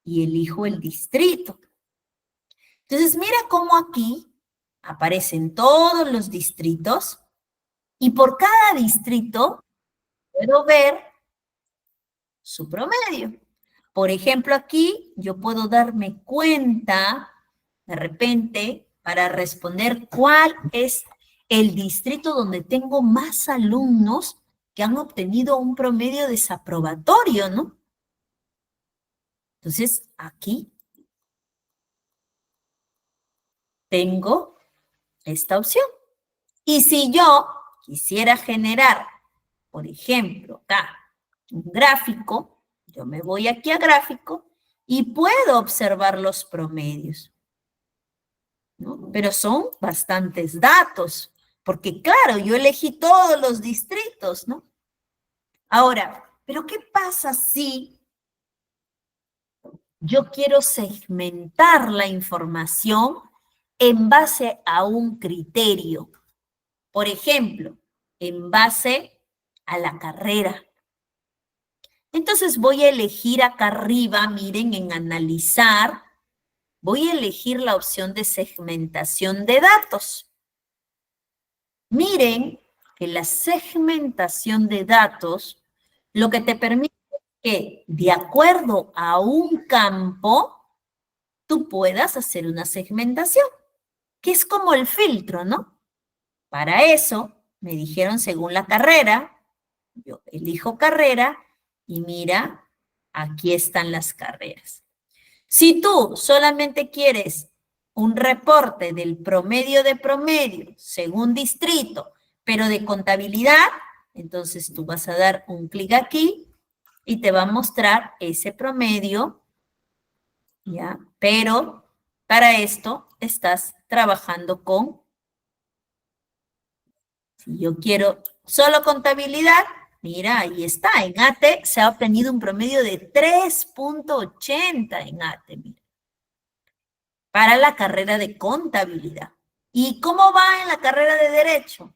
Speaker 1: y elijo el distrito. Entonces, mira cómo aquí aparecen todos los distritos y por cada distrito puedo ver su promedio. Por ejemplo, aquí yo puedo darme cuenta, de repente, para responder cuál es el distrito donde tengo más alumnos que han obtenido un promedio desaprobatorio, ¿no? Entonces, aquí tengo esta opción. Y si yo quisiera generar, por ejemplo, acá, un gráfico, yo me voy aquí a gráfico y puedo observar los promedios, ¿no? Pero son bastantes datos, porque claro, yo elegí todos los distritos, ¿no? Ahora, ¿pero qué pasa si yo quiero segmentar la información en base a un criterio? Por ejemplo, en base a la carrera. Entonces voy a elegir acá arriba, miren, en analizar, voy a elegir la opción de segmentación de datos. Miren que la segmentación de datos lo que te permite es que de acuerdo a un campo, tú puedas hacer una segmentación, que es como el filtro, ¿no? Para eso me dijeron según la carrera, yo elijo carrera y mira, aquí están las carreras. Si tú solamente quieres un reporte del promedio de promedio según distrito, pero de contabilidad, entonces tú vas a dar un clic aquí y te va a mostrar ese promedio, ¿ya? Pero para esto estás trabajando con, si yo quiero solo contabilidad, mira, ahí está, en ATE se ha obtenido un promedio de 3.80 en ATE, mira, para la carrera de contabilidad. ¿Y cómo va en la carrera de derecho?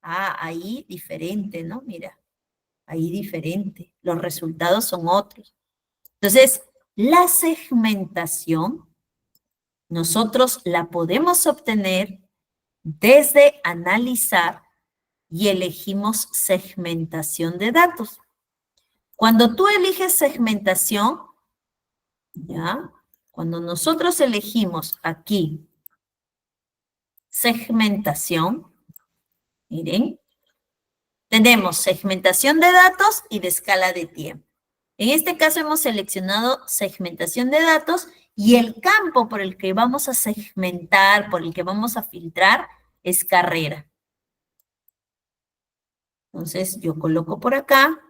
Speaker 1: Ah, ahí diferente, ¿no? Mira, ahí diferente. Los resultados son otros. Entonces, la segmentación, nosotros la podemos obtener desde analizar y elegimos segmentación de datos. Cuando tú eliges segmentación, ¿ya? Cuando nosotros elegimos aquí segmentación, miren, tenemos segmentación de datos y de escala de tiempo. En este caso hemos seleccionado segmentación de datos y el campo por el que vamos a segmentar, por el que vamos a filtrar, es carrera. Entonces yo coloco por acá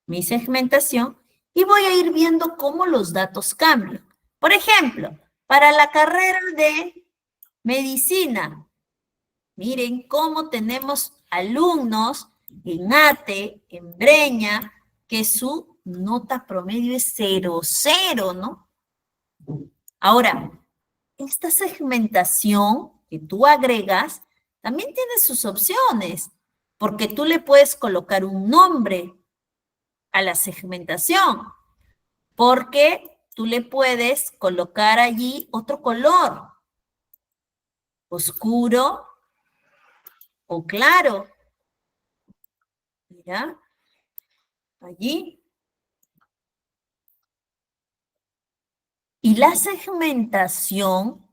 Speaker 1: mi segmentación y voy a ir viendo cómo los datos cambian. Por ejemplo, para la carrera de medicina, miren cómo tenemos alumnos en ATE, en Breña, que su nota promedio es 0,0, ¿no? Ahora, esta segmentación que tú agregas también tiene sus opciones, porque tú le puedes colocar un nombre a la segmentación, porque tú le puedes colocar allí otro color, oscuro o claro. Mira, allí. Y la segmentación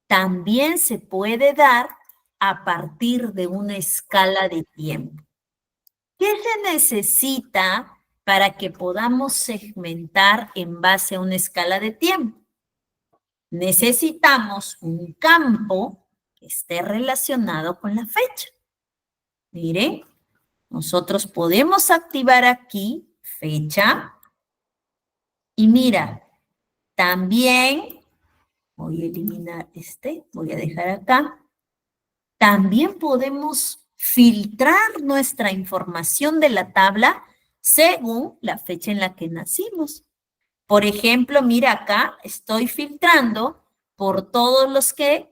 Speaker 1: también se puede dar a partir de una escala de tiempo. ¿Qué se necesita para que podamos segmentar en base a una escala de tiempo? Necesitamos un campo que esté relacionado con la fecha. Miren, nosotros podemos activar aquí fecha y mira, también voy a eliminar voy a dejar acá. También podemos filtrar nuestra información de la tabla según la fecha en la que nacimos. Por ejemplo, mira acá, estoy filtrando por todos los que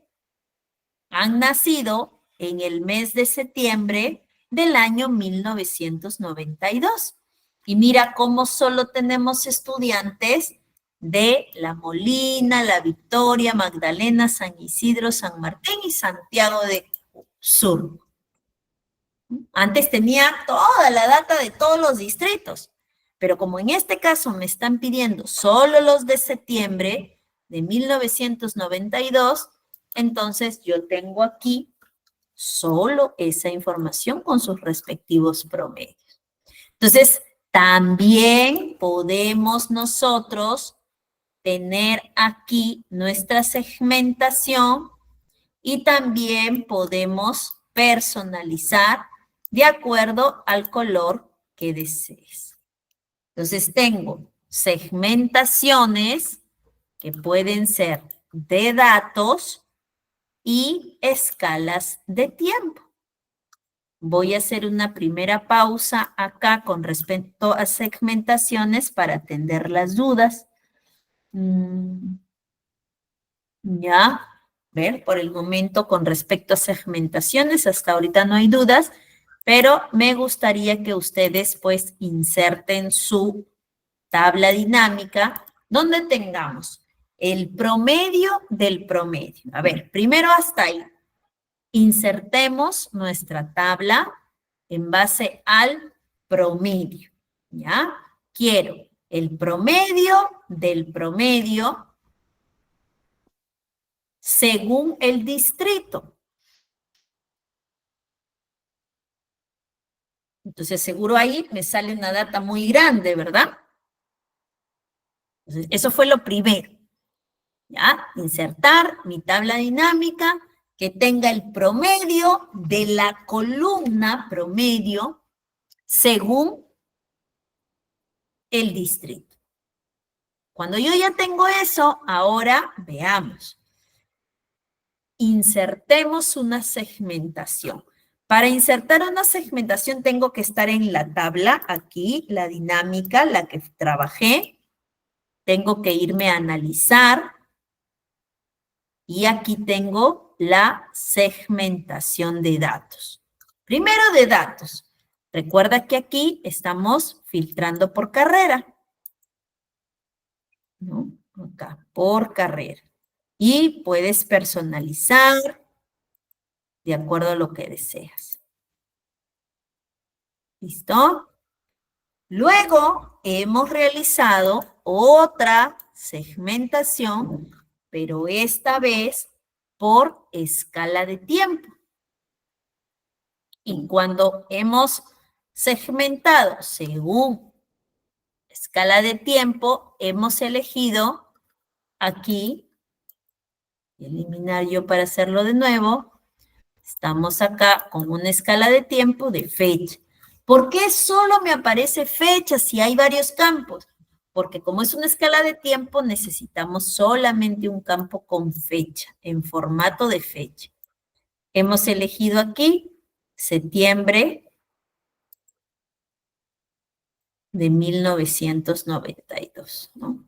Speaker 1: han nacido en el mes de septiembre del año 1992. Y mira cómo solo tenemos estudiantes de La Molina, La Victoria, Magdalena, San Isidro, San Martín y Santiago de Sur. Antes tenía toda la data de todos los distritos, pero como en este caso me están pidiendo solo los de septiembre de 1992, entonces yo tengo aquí solo esa información con sus respectivos promedios. Entonces, también podemos nosotros tener aquí nuestra segmentación y también podemos personalizar de acuerdo al color que desees. Entonces tengo segmentaciones que pueden ser de datos y escalas de tiempo. Voy a hacer una primera pausa acá con respecto a segmentaciones para atender las dudas. Ya, ver, por el momento con respecto a segmentaciones, hasta ahorita no hay dudas, pero me gustaría que ustedes pues inserten su tabla dinámica donde tengamos el promedio del promedio. A ver, primero hasta ahí. Insertemos nuestra tabla en base al promedio, ¿ya? Quiero el promedio del promedio según el distrito. Entonces, seguro ahí me sale una data muy grande, ¿verdad? Entonces, eso fue lo primero. ¿Ya? Insertar mi tabla dinámica que tenga el promedio de la columna promedio según el distrito. Cuando yo ya tengo eso, ahora veamos. Insertemos una segmentación. Para insertar una segmentación tengo que estar en la tabla, aquí, la dinámica, la que trabajé. Tengo que irme a analizar. Y aquí tengo la segmentación de datos. Primero de datos. Recuerda que aquí estamos filtrando por carrera. ¿No? Acá, por carrera. Y puedes personalizar de acuerdo a lo que deseas. ¿Listo? Luego hemos realizado otra segmentación, pero esta vez por escala de tiempo. Y cuando hemos segmentado según escala de tiempo, hemos elegido aquí, eliminar yo para hacerlo de nuevo, estamos acá con una escala de tiempo de fecha. ¿Por qué solo me aparece fecha si hay varios campos? Porque como es una escala de tiempo, necesitamos solamente un campo con fecha, en formato de fecha. Hemos elegido aquí septiembre de 1992, ¿no?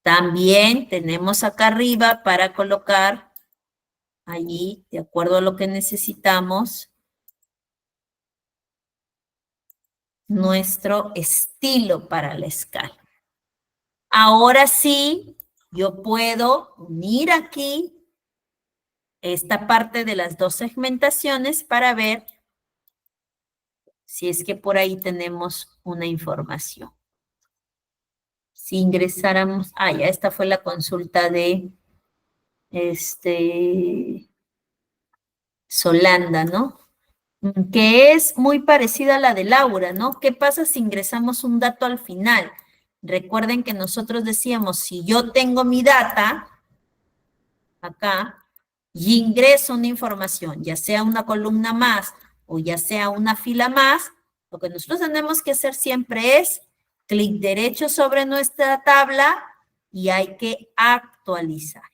Speaker 1: También tenemos acá arriba para colocar allí, de acuerdo a lo que necesitamos, nuestro estilo para la escala. Ahora sí, yo puedo unir aquí esta parte de las dos segmentaciones para ver si es que por ahí tenemos una información. Si ingresáramos, ya esta fue la consulta de Solanda, ¿no? Que es muy parecida a la de Laura, ¿no? ¿Qué pasa si ingresamos un dato al final? Recuerden que nosotros decíamos, si yo tengo mi data acá y ingreso una información, ya sea una columna más o ya sea una fila más, lo que nosotros tenemos que hacer siempre es clic derecho sobre nuestra tabla y hay que actualizar,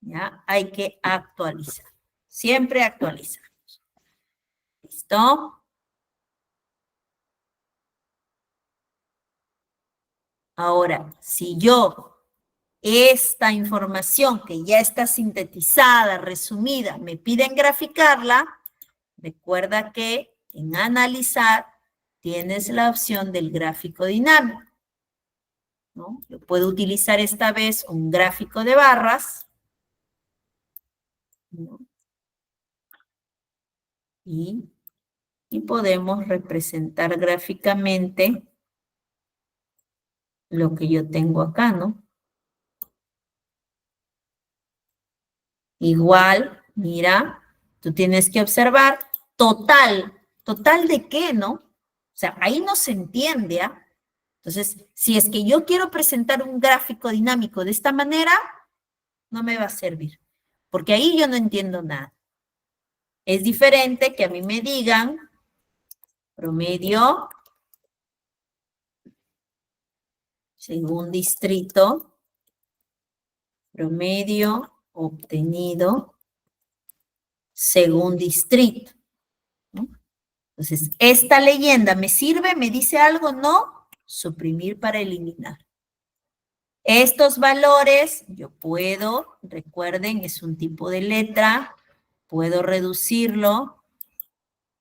Speaker 1: ¿ya? Hay que actualizar. Siempre actualizar. ¿Listo? Ahora, si yo esta información que ya está sintetizada, resumida, me piden graficarla, recuerda que en analizar tienes la opción del gráfico dinámico, ¿no? Yo puedo utilizar esta vez un gráfico de barras, ¿no? y podemos representar gráficamente lo que yo tengo acá, ¿no? Igual, mira, tú tienes que observar total. ¿Total de qué, no? O sea, ahí no se entiende, ¿ah? Entonces, si es que yo quiero presentar un gráfico dinámico de esta manera, no me va a servir, porque ahí yo no entiendo nada. Es diferente que a mí me digan promedio según distrito, promedio obtenido según distrito, ¿no? Entonces, ¿esta leyenda me sirve? ¿Me dice algo? No. Suprimir para eliminar. Estos valores yo puedo, recuerden, es un tipo de letra, puedo reducirlo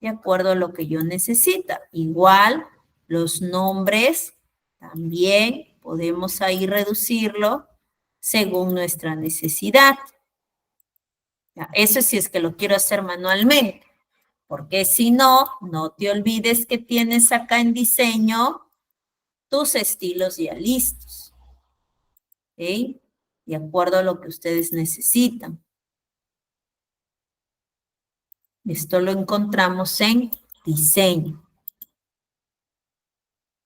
Speaker 1: de acuerdo a lo que yo necesita. Igual, los nombres también podemos ahí reducirlo según nuestra necesidad. Ya, eso sí es que lo quiero hacer manualmente, porque si no, no te olvides que tienes acá en diseño tus estilos ya listos, ¿ok? De acuerdo a lo que ustedes necesitan. Esto lo encontramos en diseño.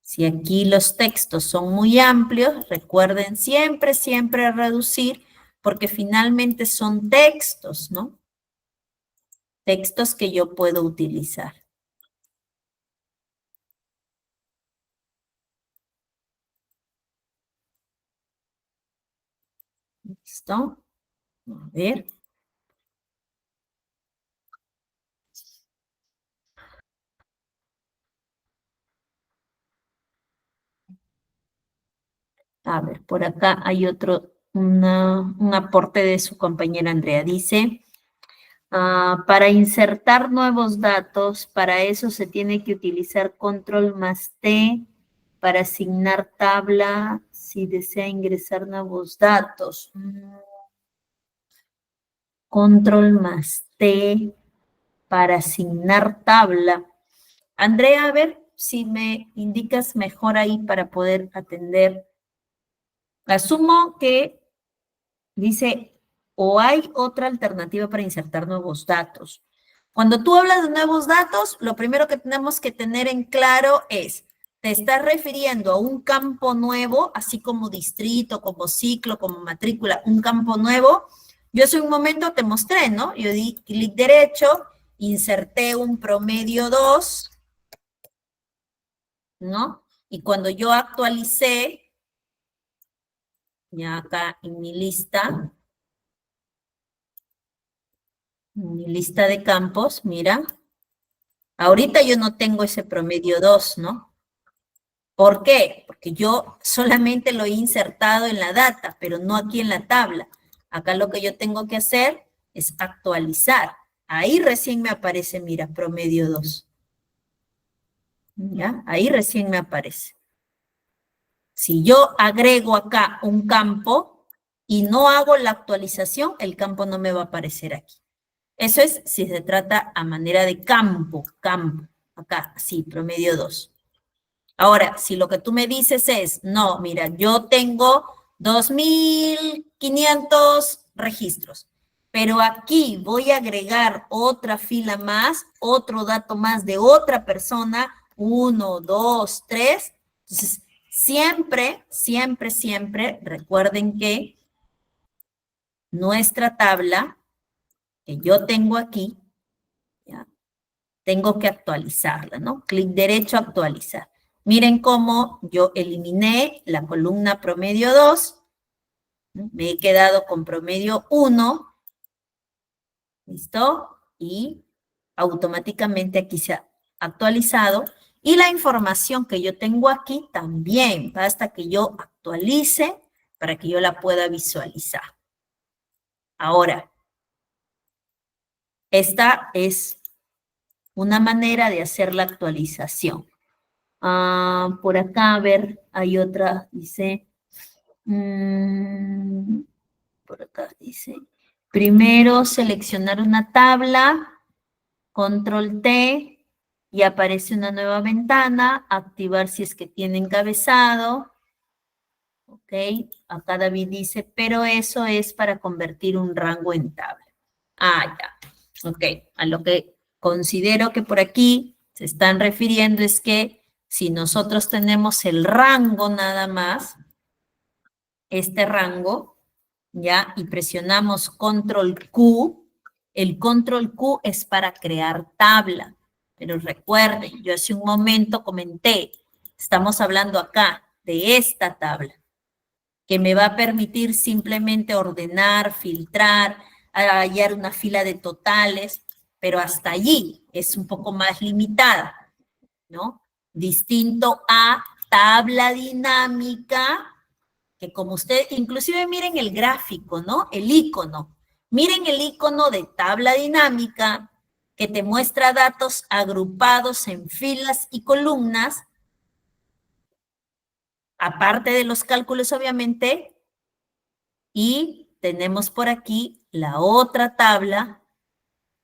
Speaker 1: Si aquí los textos son muy amplios, recuerden siempre, siempre reducir, porque finalmente son textos, ¿no? Textos que yo puedo utilizar. ¿Listo? A ver. A ver, por acá hay otro, un aporte de su compañera Andrea. Dice, para insertar nuevos datos, para eso se tiene que utilizar control más T para asignar tabla si desea ingresar nuevos datos. Control más T para asignar tabla. Andrea, a ver si me indicas mejor ahí para poder atender. Asumo que dice, o hay otra alternativa para insertar nuevos datos. Cuando tú hablas de nuevos datos, lo primero que tenemos que tener en claro es, ¿te estás refiriendo a un campo nuevo, así como distrito, como ciclo, como matrícula, un campo nuevo? Yo hace un momento te mostré, ¿no? Yo di clic derecho, inserté un promedio 2, ¿no? Y cuando yo actualicé, ya acá en mi lista de campos, mira, ahorita yo no tengo ese promedio 2, ¿no? ¿Por qué? Porque yo solamente lo he insertado en la data, pero no aquí en la tabla. Acá lo que yo tengo que hacer es actualizar. Ahí recién me aparece, mira, promedio 2. ¿Ya? Ahí recién me aparece. Si yo agrego acá un campo y no hago la actualización, el campo no me va a aparecer aquí. Eso es si se trata a manera de campo, acá, sí, promedio 2. Ahora, si lo que tú me dices es, no, mira, yo tengo 2.500 registros, pero aquí voy a agregar otra fila más, otro dato más de otra persona, 1, 2, 3. Entonces, siempre, siempre, siempre recuerden que nuestra tabla que yo tengo aquí, ¿ya? Tengo que actualizarla, ¿no? Clic derecho, actualizar. Miren cómo yo eliminé la columna promedio 2, ¿no? Me he quedado con promedio 1, ¿listo? Y automáticamente aquí se ha actualizado. Y la información que yo tengo aquí también, basta que yo actualice para que yo la pueda visualizar. Ahora, esta es una manera de hacer la actualización. Por acá, a ver, hay otra, dice, por acá dice, primero seleccionar una tabla, control T, y aparece una nueva ventana, activar si es que tiene encabezado, ok, acá David dice, pero eso es para convertir un rango en tabla. Ya, ok, a lo que considero que por aquí se están refiriendo es que si nosotros tenemos el rango nada más, este rango, ¿ya? Y presionamos control Q, el control Q es para crear tabla. Pero recuerden, yo hace un momento comenté, estamos hablando acá de esta tabla, que me va a permitir simplemente ordenar, filtrar, hallar una fila de totales, pero hasta allí es un poco más limitada, ¿no? Distinto a tabla dinámica, que como usted, inclusive miren el gráfico, ¿no? El icono. Miren el icono de tabla dinámica que te muestra datos agrupados en filas y columnas, aparte de los cálculos, obviamente, y tenemos por aquí la otra tabla,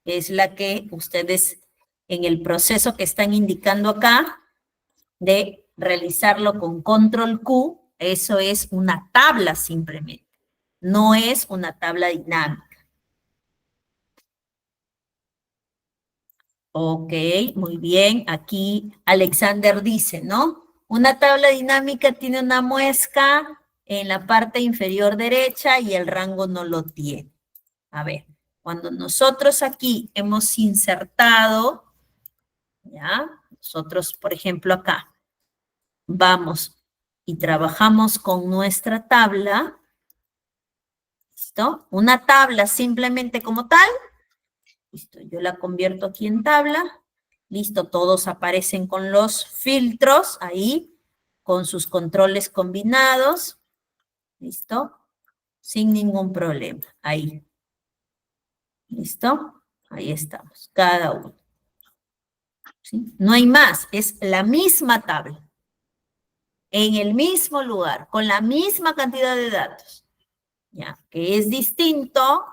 Speaker 1: que es la que ustedes en el proceso que están indicando acá, de realizarlo con control Q, eso es una tabla simplemente, no es una tabla dinámica. Ok, muy bien. Aquí Alexander dice, ¿no? Una tabla dinámica tiene una muesca en la parte inferior derecha y el rango no lo tiene. A ver, cuando nosotros aquí hemos insertado, ¿ya? Nosotros, por ejemplo, acá, vamos y trabajamos con nuestra tabla, ¿listo? Una tabla simplemente como tal, listo, yo la convierto aquí en tabla, listo, todos aparecen con los filtros ahí, con sus controles combinados, listo, sin ningún problema, ahí, listo, ahí estamos, cada uno. ¿Sí? No hay más, es la misma tabla, en el mismo lugar, con la misma cantidad de datos, ¿ya? Que es distinto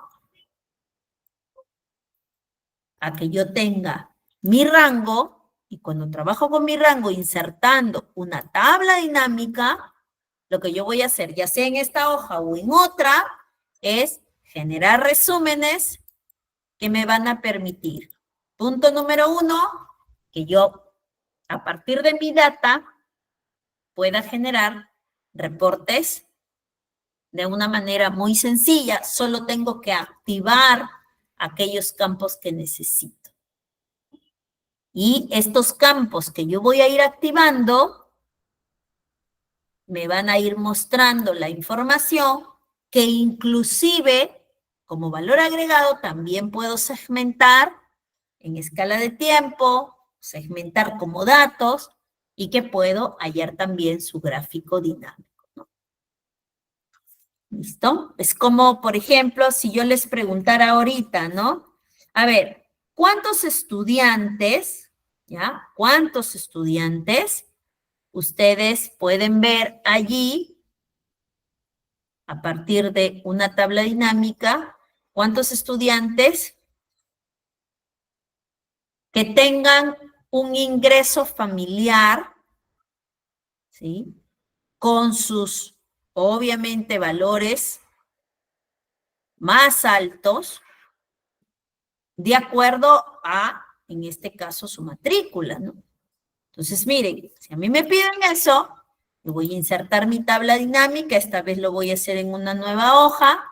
Speaker 1: a que yo tenga mi rango, y cuando trabajo con mi rango insertando una tabla dinámica, lo que yo voy a hacer, ya sea en esta hoja o en otra, es generar resúmenes que me van a permitir. Punto número 1, que yo, a partir de mi data, pueda generar reportes de una manera muy sencilla. Solo tengo que activar aquellos campos que necesito. Y estos campos que yo voy a ir activando me van a ir mostrando la información que inclusive como valor agregado también puedo segmentar en escala de tiempo, segmentar como datos y que puedo hallar también su gráfico dinámico, ¿no? ¿Listo? Es como, por ejemplo, si yo les preguntara ahorita, ¿no? A ver, ¿cuántos estudiantes ¿Ya? ¿Cuántos estudiantes? Ustedes pueden ver allí, a partir de una tabla dinámica, cuántos estudiantes que tengan un ingreso familiar, ¿sí? Con sus, obviamente, valores más altos, de acuerdo a, en este caso, su matrícula, ¿no? Entonces, miren, si a mí me piden eso, yo voy a insertar mi tabla dinámica, esta vez lo voy a hacer en una nueva hoja,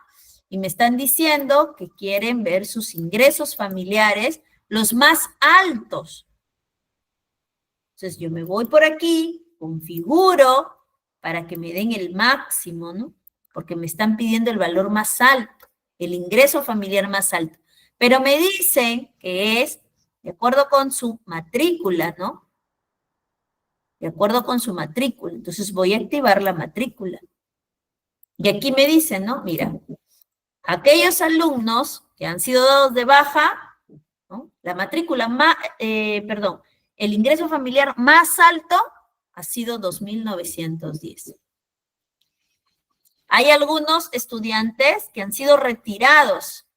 Speaker 1: y me están diciendo que quieren ver sus ingresos familiares, los más altos. Entonces, yo me voy por aquí, configuro para que me den el máximo, ¿no? Porque me están pidiendo el valor más alto, el ingreso familiar más alto. Pero me dicen que es de acuerdo con su matrícula, ¿no? De acuerdo con su matrícula. Entonces voy a activar la matrícula. Y aquí me dicen, ¿no? Mira, aquellos alumnos que han sido dados de baja, ¿no? La matrícula más, perdón, el ingreso familiar más alto ha sido 2.910. Hay algunos estudiantes que han sido retirados,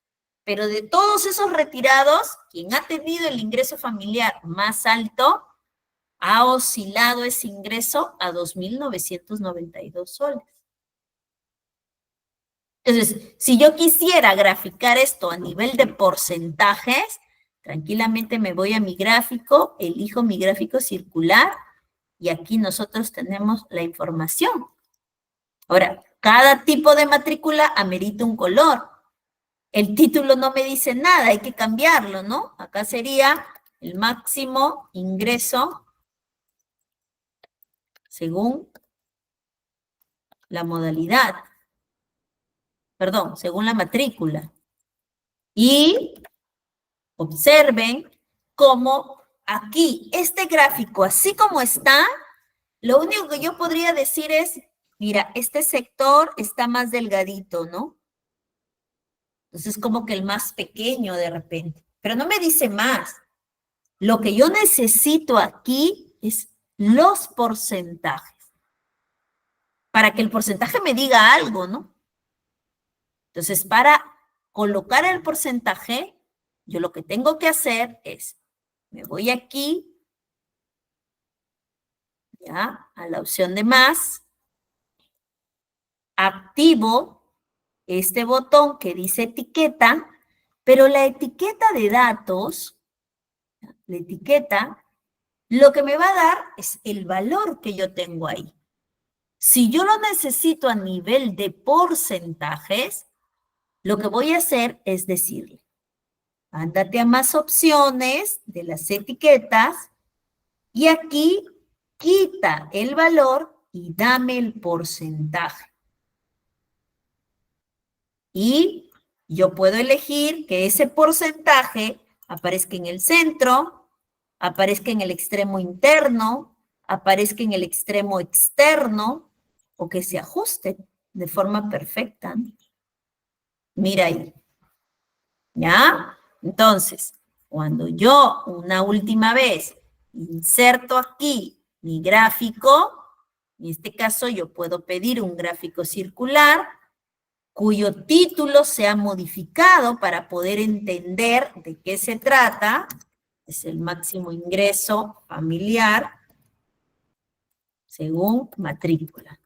Speaker 1: pero de todos esos retirados, quien ha tenido el ingreso familiar más alto, ha oscilado ese ingreso a 2.992 soles. Entonces, si yo quisiera graficar esto a nivel de porcentajes, tranquilamente me voy a mi gráfico, elijo mi gráfico circular y aquí nosotros tenemos la información. Ahora, cada tipo de matrícula amerita un color. El título no me dice nada, hay que cambiarlo, ¿no? Acá sería el máximo ingreso según la modalidad, perdón, según la matrícula. Y observen cómo aquí, este gráfico, así como está, lo único que yo podría decir es, mira, este sector está más delgadito, ¿no? Entonces, como que el más pequeño de repente. Pero no me dice más. Lo que yo necesito aquí es los porcentajes. Para que el porcentaje me diga algo, ¿no? Entonces, para colocar el porcentaje, yo lo que tengo que hacer es, me voy aquí, ya, a la opción de más, activo este botón que dice etiqueta, pero la etiqueta de datos, la etiqueta, lo que me va a dar es el valor que yo tengo ahí. Si yo lo necesito a nivel de porcentajes, lo que voy a hacer es decirle, ándate a más opciones de las etiquetas y aquí quita el valor y dame el porcentaje. Y yo puedo elegir que ese porcentaje aparezca en el centro, aparezca en el extremo interno, aparezca en el extremo externo, o que se ajuste de forma perfecta. Mira ahí, ¿ya? Entonces, cuando yo una última vez inserto aquí mi gráfico, en este caso yo puedo pedir un gráfico circular, cuyo título se ha modificado para poder entender de qué se trata, es el máximo ingreso familiar según matrícula.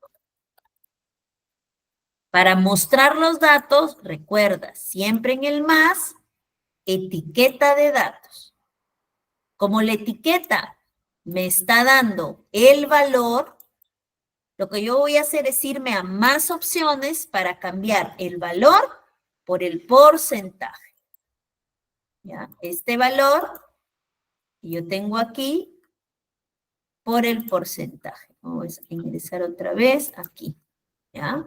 Speaker 1: Para mostrar los datos, recuerda, siempre en el más, etiqueta de datos. Como la etiqueta me está dando el valor, lo que yo voy a hacer es irme a más opciones para cambiar el valor por el porcentaje. ¿Ya? Este valor que yo tengo aquí por el porcentaje. Vamos a ingresar otra vez aquí. ¿Ya?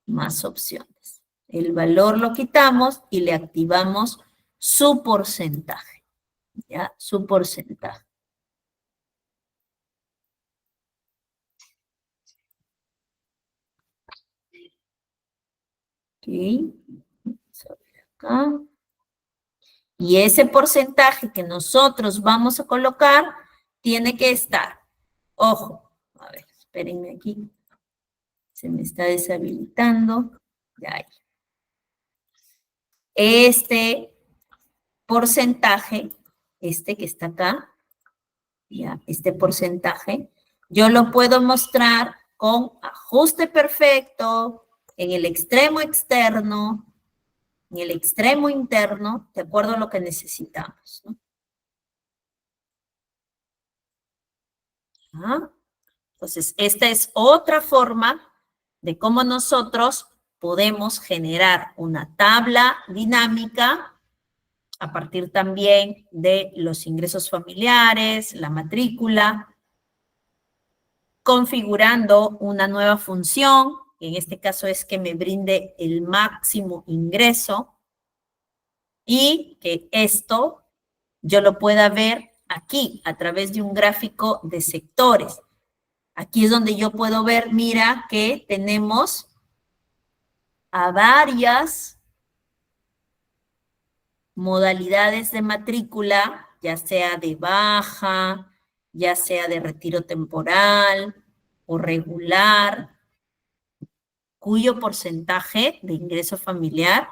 Speaker 1: Más opciones. El valor lo quitamos y le activamos su porcentaje. ¿Ya? Su porcentaje. Ok. Vamos a ver acá. Y ese porcentaje que nosotros vamos a colocar tiene que estar, ojo, a ver, espérenme aquí, se me está deshabilitando, ya. Este porcentaje, este que está acá, ya, este porcentaje, yo lo puedo mostrar con ajuste perfecto en el extremo externo, en el extremo interno, de acuerdo a lo que necesitamos, ¿no? ¿Ah? Entonces, esta es otra forma de cómo nosotros podemos generar una tabla dinámica a partir también de los ingresos familiares, la matrícula, configurando una nueva función, que en este caso es que me brinde el máximo ingreso, y que esto yo lo pueda ver aquí a través de un gráfico de sectores. Aquí es donde yo puedo ver, mira, que tenemos a varias modalidades de matrícula, ya sea de baja, ya sea de retiro temporal o regular, cuyo porcentaje de ingreso familiar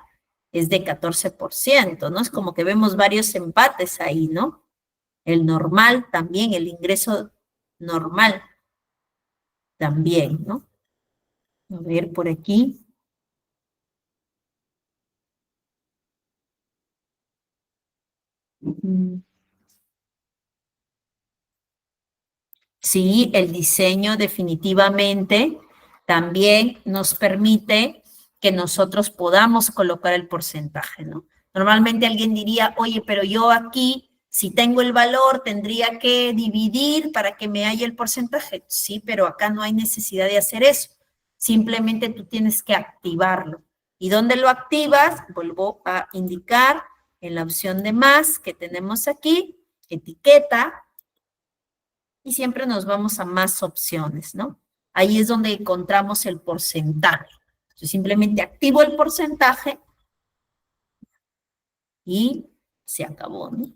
Speaker 1: es de 14%, ¿no? Es como que vemos varios empates ahí, ¿no? El normal también, el ingreso normal también, ¿no? A ver por aquí. Sí, el diseño definitivamente también nos permite que nosotros podamos colocar el porcentaje, ¿no? Normalmente alguien diría, oye, pero yo aquí, si tengo el valor, tendría que dividir para que me haya el porcentaje. Sí, pero acá no hay necesidad de hacer eso. Simplemente tú tienes que activarlo. ¿Y dónde lo activas? Vuelvo a indicar en la opción de más que tenemos aquí, etiqueta, y siempre nos vamos a más opciones, ¿no? Ahí es donde encontramos el porcentaje. Entonces, simplemente activo el porcentaje y se acabó, ¿no?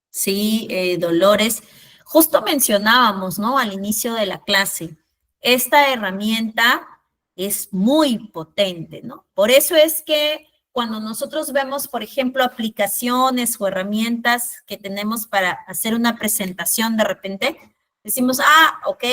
Speaker 1: Sí, Dolores, justo mencionábamos, ¿no? Al inicio de la clase, esta herramienta es muy potente, ¿no? Por eso es que cuando nosotros vemos, por ejemplo, aplicaciones o herramientas que tenemos para hacer una presentación de repente, decimos, ok,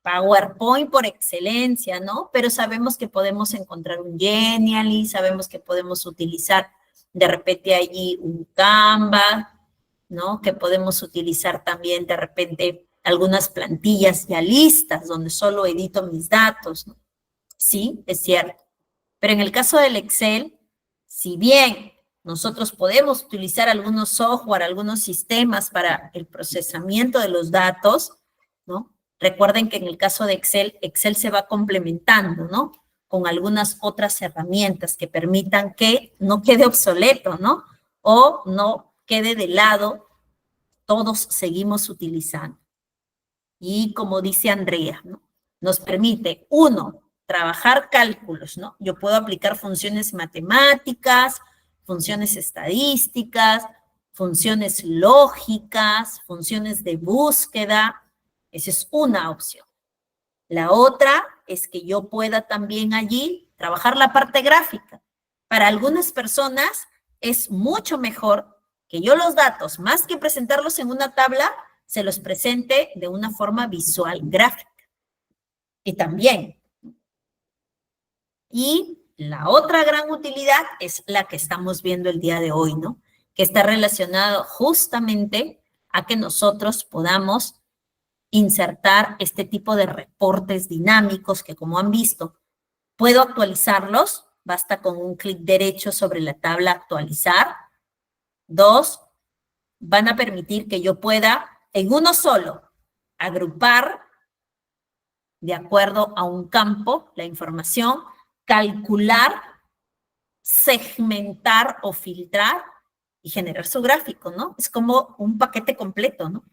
Speaker 1: PowerPoint por excelencia, ¿no? Pero sabemos que podemos encontrar un Genially, sabemos que podemos utilizar de repente allí un Canva, ¿no? Que podemos utilizar también de repente algunas plantillas ya listas donde solo edito mis datos, ¿no? Sí, es cierto. Pero en el caso del Excel, si bien nosotros podemos utilizar algunos software, algunos sistemas para el procesamiento de los datos, ¿no? Recuerden que en el caso de Excel, Excel se va complementando, ¿no? Con algunas otras herramientas que permitan que no quede obsoleto, ¿no? O no quede de lado, todos seguimos utilizando. Y como dice Andrea, ¿no? Nos permite, uno, trabajar cálculos, ¿no? Yo puedo aplicar funciones matemáticas, funciones estadísticas, funciones lógicas, funciones de búsqueda. Esa es una opción. La otra es que yo pueda también allí trabajar la parte gráfica. Para algunas personas es mucho mejor que yo los datos, más que presentarlos en una tabla, se los presente de una forma visual gráfica. Y también. Y la otra gran utilidad es la que estamos viendo el día de hoy, ¿no? Que está relacionado justamente a que nosotros podamos insertar este tipo de reportes dinámicos que, como han visto, puedo actualizarlos, basta con un clic derecho sobre la tabla actualizar. Dos, van a permitir que yo pueda en uno solo agrupar de acuerdo a un campo la información, calcular, segmentar o filtrar y generar su gráfico, ¿no? Es como un paquete completo, ¿no?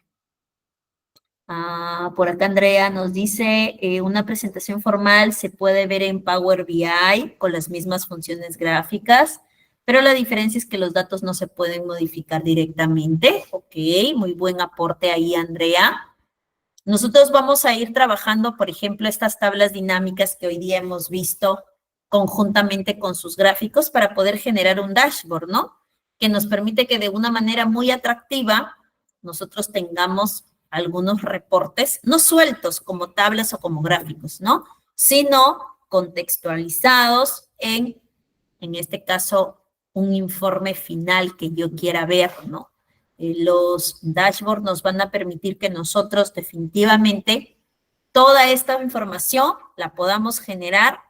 Speaker 1: Por acá Andrea nos dice, una presentación formal se puede ver en Power BI con las mismas funciones gráficas, pero la diferencia es que los datos no se pueden modificar directamente. Ok, muy buen aporte ahí, Andrea. Nosotros vamos a ir trabajando, por ejemplo, estas tablas dinámicas que hoy día hemos visto conjuntamente con sus gráficos para poder generar un dashboard, ¿no? Que nos permite que de una manera muy atractiva nosotros tengamos algunos reportes, no sueltos como tablas o como gráficos, ¿no? Sino contextualizados en este caso, un informe final que yo quiera ver, ¿no? Los dashboards nos van a permitir que nosotros definitivamente toda esta información la podamos generar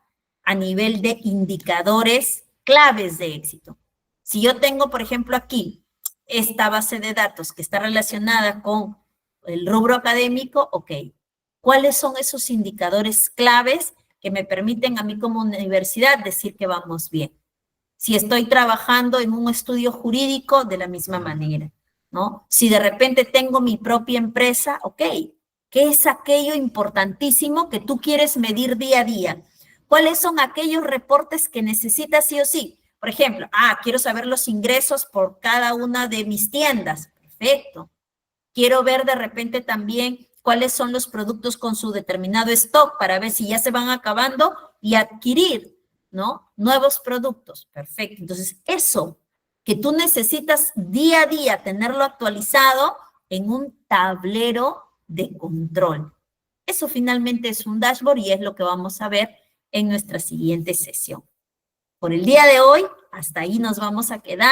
Speaker 1: a nivel de indicadores claves de éxito. Si yo tengo, por ejemplo, aquí esta base de datos que está relacionada con el rubro académico, ok, ¿cuáles son esos indicadores claves que me permiten a mí como universidad decir que vamos bien? Si estoy trabajando en un estudio jurídico, de la misma manera, ¿no? Si de repente tengo mi propia empresa, ok, ¿qué es aquello importantísimo que tú quieres medir día a día? ¿Cuáles son aquellos reportes que necesitas sí o sí? Por ejemplo, quiero saber los ingresos por cada una de mis tiendas. Perfecto. Quiero ver de repente también cuáles son los productos con su determinado stock para ver si ya se van acabando y adquirir, ¿no? Nuevos productos. Perfecto. Entonces, eso que tú necesitas día a día tenerlo actualizado en un tablero de control. Eso finalmente es un dashboard y es lo que vamos a ver en nuestra siguiente sesión. Por el día de hoy, hasta ahí nos vamos a quedar.